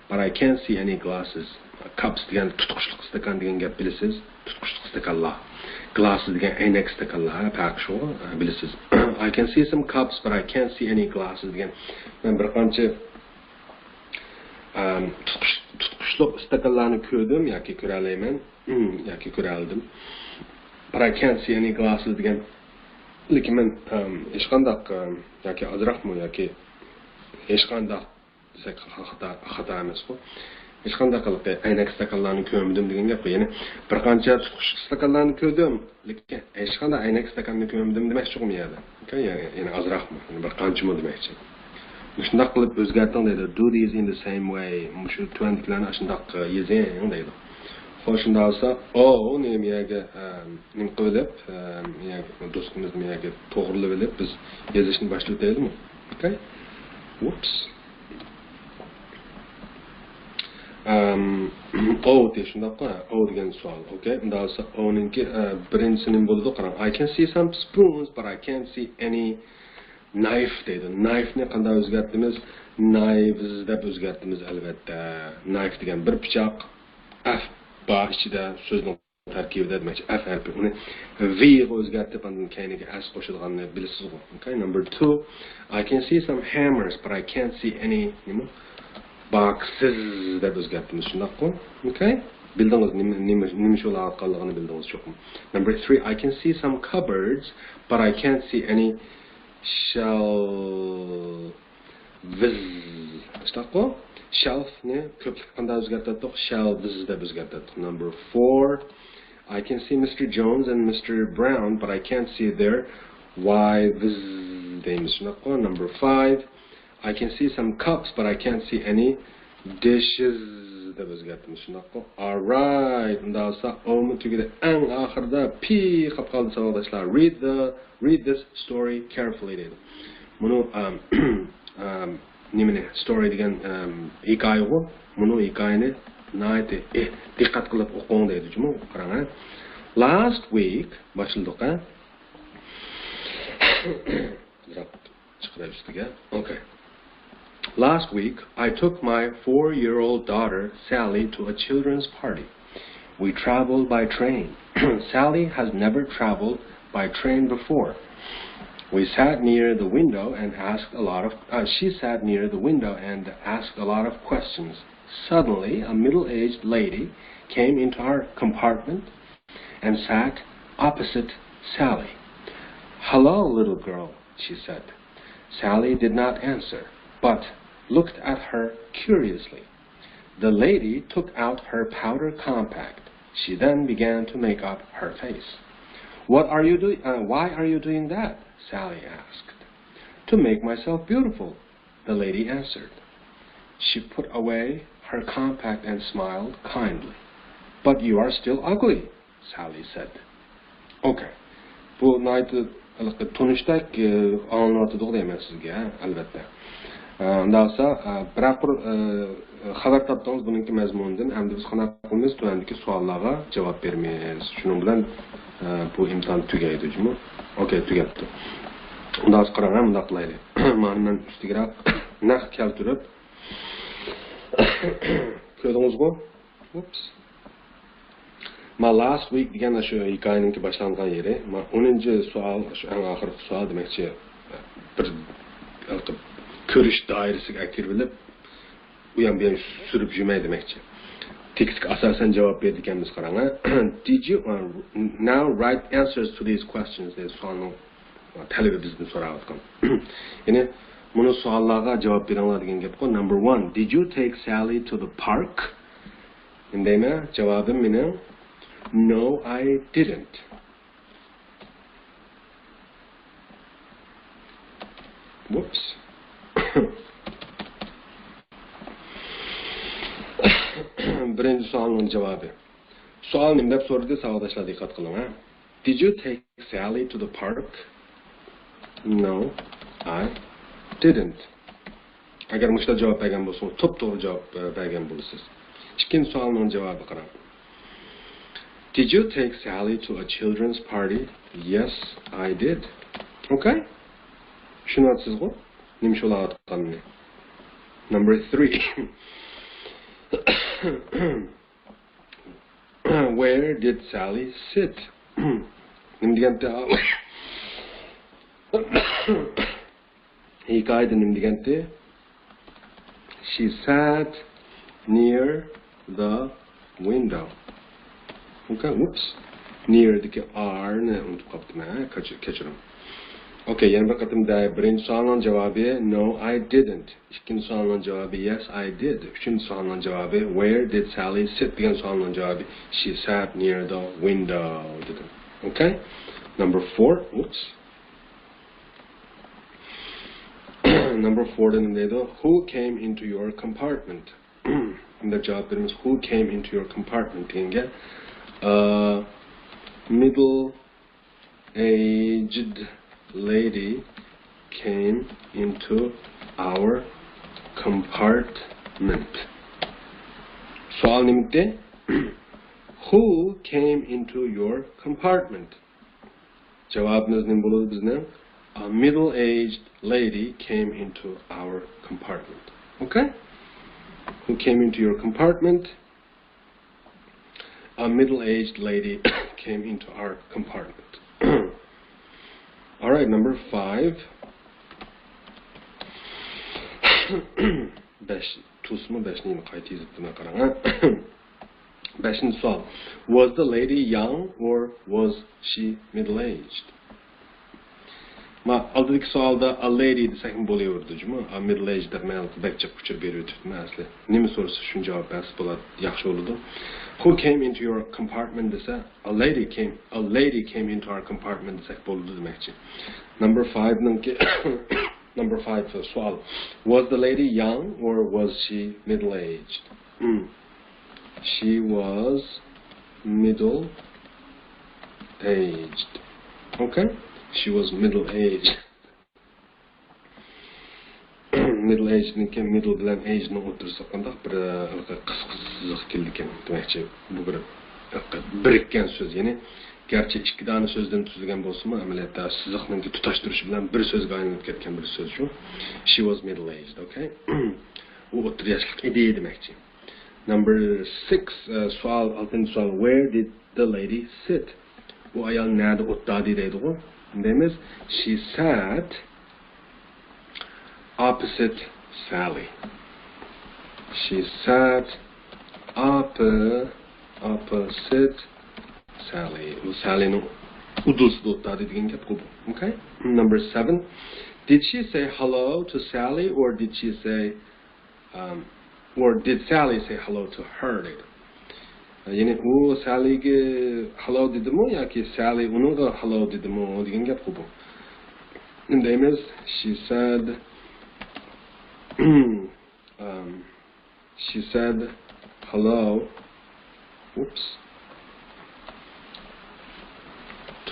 but I can't see any glasses. Cups degan tutqichliq stakan degan gap bilasiz. Tutqichliq stakanlar. Glasses degan aynak stakanlar, farqi shu, bilasiz. I can see some cups, but I can't see any glasses degan. Men bir qancha tutqichliq stakanlarni ko'rdim yoki ko'ra olayman, yoki ko'ra oldim. But I can't see any glasses degan. Lekin men hech qanday yoki azroqmi yoki hech qanday desak xato emas-ku. Hech qanday qilib aynak stakanlarni ko'rmadim degan gap. Ya'ni bir qancha tutqichliq stakanlarni ko'rdim, lekin hech qanday aynak stakanni ko'rmadim demoqchi bo'lmaydi. Okay? Ya'ni azroqmi, bir qanchami demoqchi. Shunday qilib o'zgarting deydi. Do these in the same way. Shu tuandiklarni shunday yezing deydi. Xo'sh, shunday bo'lsa, nimaga nima qilib, do'stimiz nimaga to'g'rilab olib biz yozishni boshlaylik deydimi? Okay? Whoops. O deyishundaqqa, O degan savol, okay? Unda bo'lsa O'ninki birinchisi nima bo'ladi? Qarang. I can see some spoons, but I can't see any knife deydi. Knife ni qanday o'zgartimiz? Knives deb o'zgartimiz albatta. Knife degan bir pichoq, F bar ichida so'zning tarkibida demakchi. F harfi uni V ga o'zgartib, undan keyiniga S qo'shilganini bilasiz. Okay? Number 2, I can see some hammers, but I can't see any boxes deb o'zgartimiz. Shundaqmi? Okay? Bildingiz nima shular orqaligini bildingiz yo'qmi? Number 3, I can see some cupboards, but I can't see any shelves. Shundaqmi? Shelf ni ko'plik qanday o'zgartirdik? Shelves deb o'zgartirdik. Number 4, I can see Mr. Jones and Mr. Brown, but I can't see their wives deymiz. Shundaqmi? Number 5, I can see some cups, but I can't see any dishes deb o'zgartiramiz. Shundaqmi? All right. Unda bo'lsa o'mi tugida eng oxirida P qilib qoldi savoldoshlar. Read this story carefully deydi. Buni nimani story degan hikoya ku. Buni hikoyani nihoyatda diqqat qilib o'qing deydi. Jumi qarang. Last week boshladik, ha? Chiqaray ustiga. Okay. Last week, I took my 4-year-old daughter, Sally, to a children's party. We traveled by train. Sally has never traveled by train before. We sat near the window and asked a lot of. She sat near the window and asked a lot of questions. Suddenly, a middle-aged lady came into our compartment and sat opposite Sally. "Hello, little girl," she said. Sally did not answer, but looked at her curiously. The lady took out her powder compact. She then began to make up her face. "What are you doing? Why are you doing that?" Sally asked. "To make myself beautiful," the lady answered. She put away her compact and smiled kindly. "But you are still ugly," Sally said. Okay. Bu naytı tunuştak anlatıdığı deyman sizge, albatta. Ndaqsa, biroq bir xabar topdingiz buningki mazmunidan, hamda biz qanaqa qilamiz, tuandagi savollarga javob beramiz. Shuning bilan bu imtihon tugaydi, jumi. Okay, tugabdi. Unda qarang, bunda qilaylik. Men ustiga naq keltirib ko'rdingizmi? Oops. Ma last week degan shu hikoyaningki boshlangan yeri, ma 10-savol, shu eng oxirgi savol demakchi, bir ko'rish doirasiga kirib, u ham bilan surib yurmaydi demakchi. Tekstga asosan javob berdi ekanmiz, qarang. Did you now write answers to these questions? Deb savolni talabi bizdan so'rayotgan. Ya'ni buni savollarga javob beringlar degan gap qo'y. Number 1, did you take Sally to the park? Indaymi? Javobim mening no, I didn't. Whoops. Birinchi savolning javobi. Savol nima deb so'radi, savoldoshlar diqqat qiling, ha? Did you take Sally to the park? No, I didn't. Agar mushta javob bergan bo'lsangiz, to'p-to'g'ri javob bergan bo'lasiz. Ikkinchi savolning javobi qarang. Did you take Sally to a children's party? Yes, I did. Okay? Shunaqasizmi? Nima sho'layotganini. Number 3. Where did Sally sit? Nima deganda? Hikoyada nima deganda? She sat near the window. Okay, whoops. Near the R ne unutib qolibman, kechiring. Okay, yana bir qatimda birinchi savolning javobi no, I didn't. Ikkinchi savolning javobi yes, I did. Uchinchi savolning javobi where did Sally sit degan savolning javobi she sat near the window dedim. Okay? Number 4, whoops. Number 4 then who came into your compartment? The javob beramiz who came into your compartment deganga middle-aged lady came into our compartment. Savol nimada? Who came into your compartment? Javobimiz nima bo'ladi bizning? A middle-aged lady came into our compartment. Okay? Who came into your compartment? A middle-aged lady came into our compartment. All right, number 5. Was the lady young or was she middle-aged? Ma oldiki savolda a lady desak bo'laverdi, juma. A middle-aged deb men bakchab kuchib berib asli. Nima so'rasa shuni javob bersa bo'ladi, yaxshi bo'ladi. Who came into your compartment desa, a lady came into our compartment desak bo'ladi demakchi. Number 5 ningki number 5 for savol. Was the lady young or was she middle-aged? She was middle-aged. Okay? She was middle-aged. Middle-aged niki middle bilan age ni o'tirsa qanday bir qisqa keldi ekan demakchi. Bu bir birikkan so'z, ya'ni garchi ikki dona so'zdan tuzilgan bo'lsa-mu, amaliyotda siziqning tutashtirishi bilan bir so'zga aylanib ketgan bir so'z shu. She was middle-aged, okay? U o'tir yoshlik edi demakchi. Number 6 savol, 6-chi savol, where did the lady sit? Bu ayol nerede o'tirdi deydi-ku. Demek she sat opposite Sally. She sat opposite opposite Sally. Sally'nin udulsu do'tlar degan gap bu. Okay? Number 7. Did she say hello to Sally or did she say or did Sally say hello to her? Yani o Sally'ge hello dedi mi yoki Sally uningga hello dedi mi degan gap bu. Deymiz, she said she said hello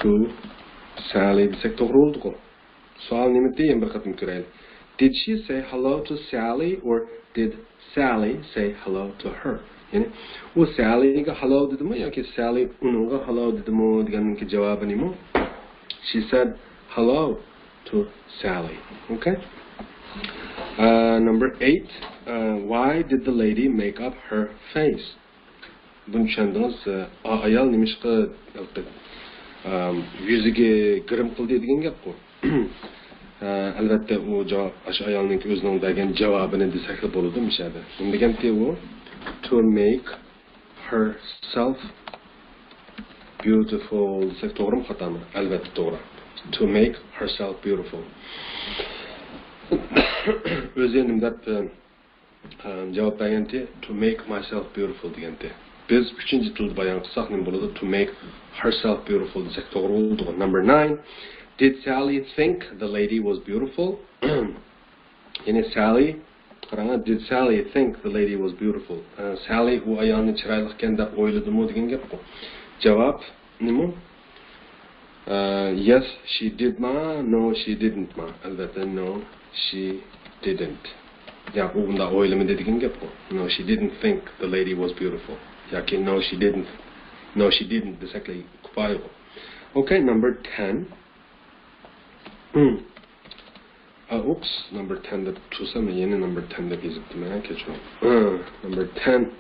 to Sally desek to'g'ri bo'ldi-ku. Savol nima degan bir qatim ko'raylik. Did she say hello to Sally or did Sally say hello to her? Yani o Sally'ga hello dedimi yoki Sally uningga hello dedimi deganning javobi nima? She said hello to Sally. Okay? Number 8. Why did the lady make up her face? Bunu tushundingiz. Ayol nimishqa yüzüge gırım qildi degan gap bu. Albatta u javob o'sha ayolning o'zining bergan javobini desak bo'ladi mishada. Nima deganda u to make herself beautiful desak to'g'rimi xatomi? Albatta to'g'ri. To make herself beautiful. O'zi nima deb javob berganda to make myself beautiful deganda. Biz 3-chi tilda bayon qilsak nima bo'ladi? To make herself beautiful desak to'g'ri bo'ladi. Number 9. Did Sally think the lady was beautiful? Yani Sally, qarang, did Sally think the lady was beautiful? Sally u ayolni chiroyli ekan deb o'yladimi degan gap bu. Javob nima? Yes, she did ma. No, she didn't ma. Albatta no, she didn't. Ya bu bunda o'ylamadi degan gap bu. No, she didn't think the lady was beautiful. Yoki no, she didn't. No, she didn't desakli kifoya. Okay, number 10. Oops, number 10 deb tursam, yana number 10 deb yozibdim men, kechiring. Number 10.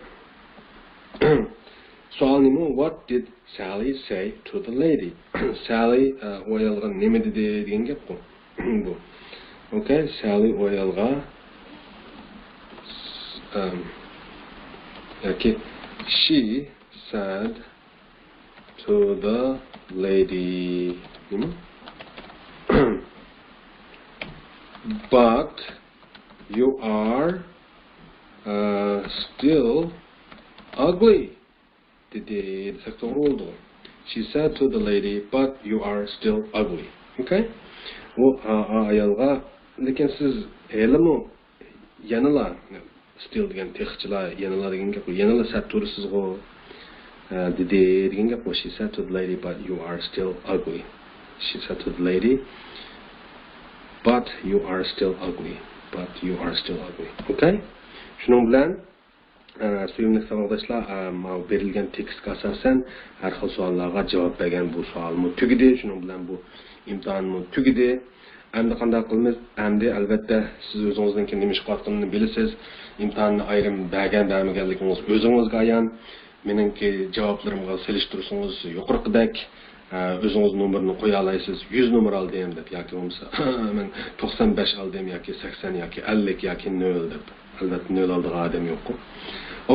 Savol nima? What did Sally say to the lady? Sally o'yalga nima dedi degan gap bu. Okay, Sally o'yalga yoki she said to the lady nima? But you are still ugly. She said to the lady, but you are still ugly. Okay? Bu ayolga, lekin siz elimi yanala still degan texchilar yanala degan gap, yanala sat turibsiz-ku degan gap. She said to the lady, but you are still ugly. She said to the lady, but you are still ugly. But you are still ugly. Okay? Shuning bilan suyimli savoldoshlar, mana berilgan tekstga asosan har xil savollarga javob bergan bu savolmi tugidi. Shuning bilan bu imtihonmi tugidi. Endi qanday qilamiz? Endi albatta siz o'zingizning nima ish qilayotganini bilasiz. Imtihonni ayrim bergan-bermaganligingiz o'zingizga ayon. Meningki javoblarimga selishtirsangiz yuqoriqidek o'zingiz nomerini qo'ya olasiz. 100 nomer oldim deb yoki bo'lmasa men 95 oldim yoki 80 yoki 50 yoki 0 deb. Albatta 0 oldigan odam yo'q-ku.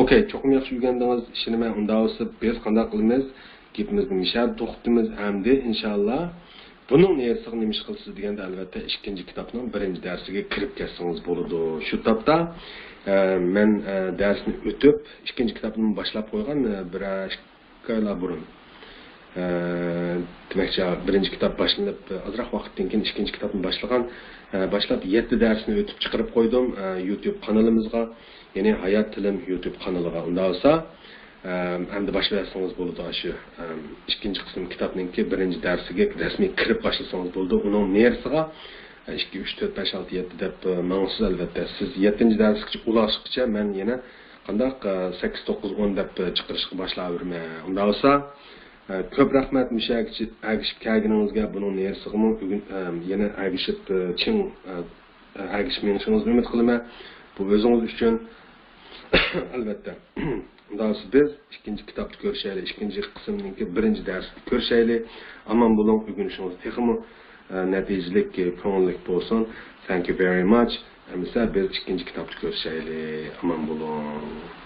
Okay, cho'qim yaxshi o'rgandingiz. Ishini men unda bo'lsa biz qanday qilamiz? Gapimizni mishab to'xtatamiz hamda inshaalloh buning nersiga nima ish qilsiz deganda albatta 2-kitobning 1-darsiga kirib ketsangiz bo'ladi. Shu topda men darsni o'tib 2-kitobni boshlab qo'ygan bir oylar burun. Demakchi 1-kitob boshlanib ozroq vaqtdan keyin 2-kitobni boshlab 7 darsni o'tib chiqarib qo'ydim YouTube kanalimizga, ya'ni Hayot Tilim YouTube kanaliga. Unda bo'lsa endi boshlasangiz bo'ladi shu 2-qism kitobningki 1-darsiga rasmiy kirib boshlasangiz bo'ladi. Uning nersiga 2 3 4 5 6 7 deb ma'nosiz albatta. Siz 7-darsgacha ulashqcha men yana qandaq 8 9 10 deb chiqarishga boshlayverman. Unda bo'lsa ko'p rahmat agishib kelganingizga. Buning nersig'imi bugun yana agishib chin agishib menishingizni umid qilaman. Bu o'zingiz uchun albatta. Unda biz 2-kitobni ko'rishaylik, 2-qismningki 1-darsni ko'rishaylik. Aman bo'ling, o'rganishingiz texmi natijali, ko'ngilli bo'lsin. Thank you very much. Biz 2-kitobni ko'rishaylik. Aman bo'ling.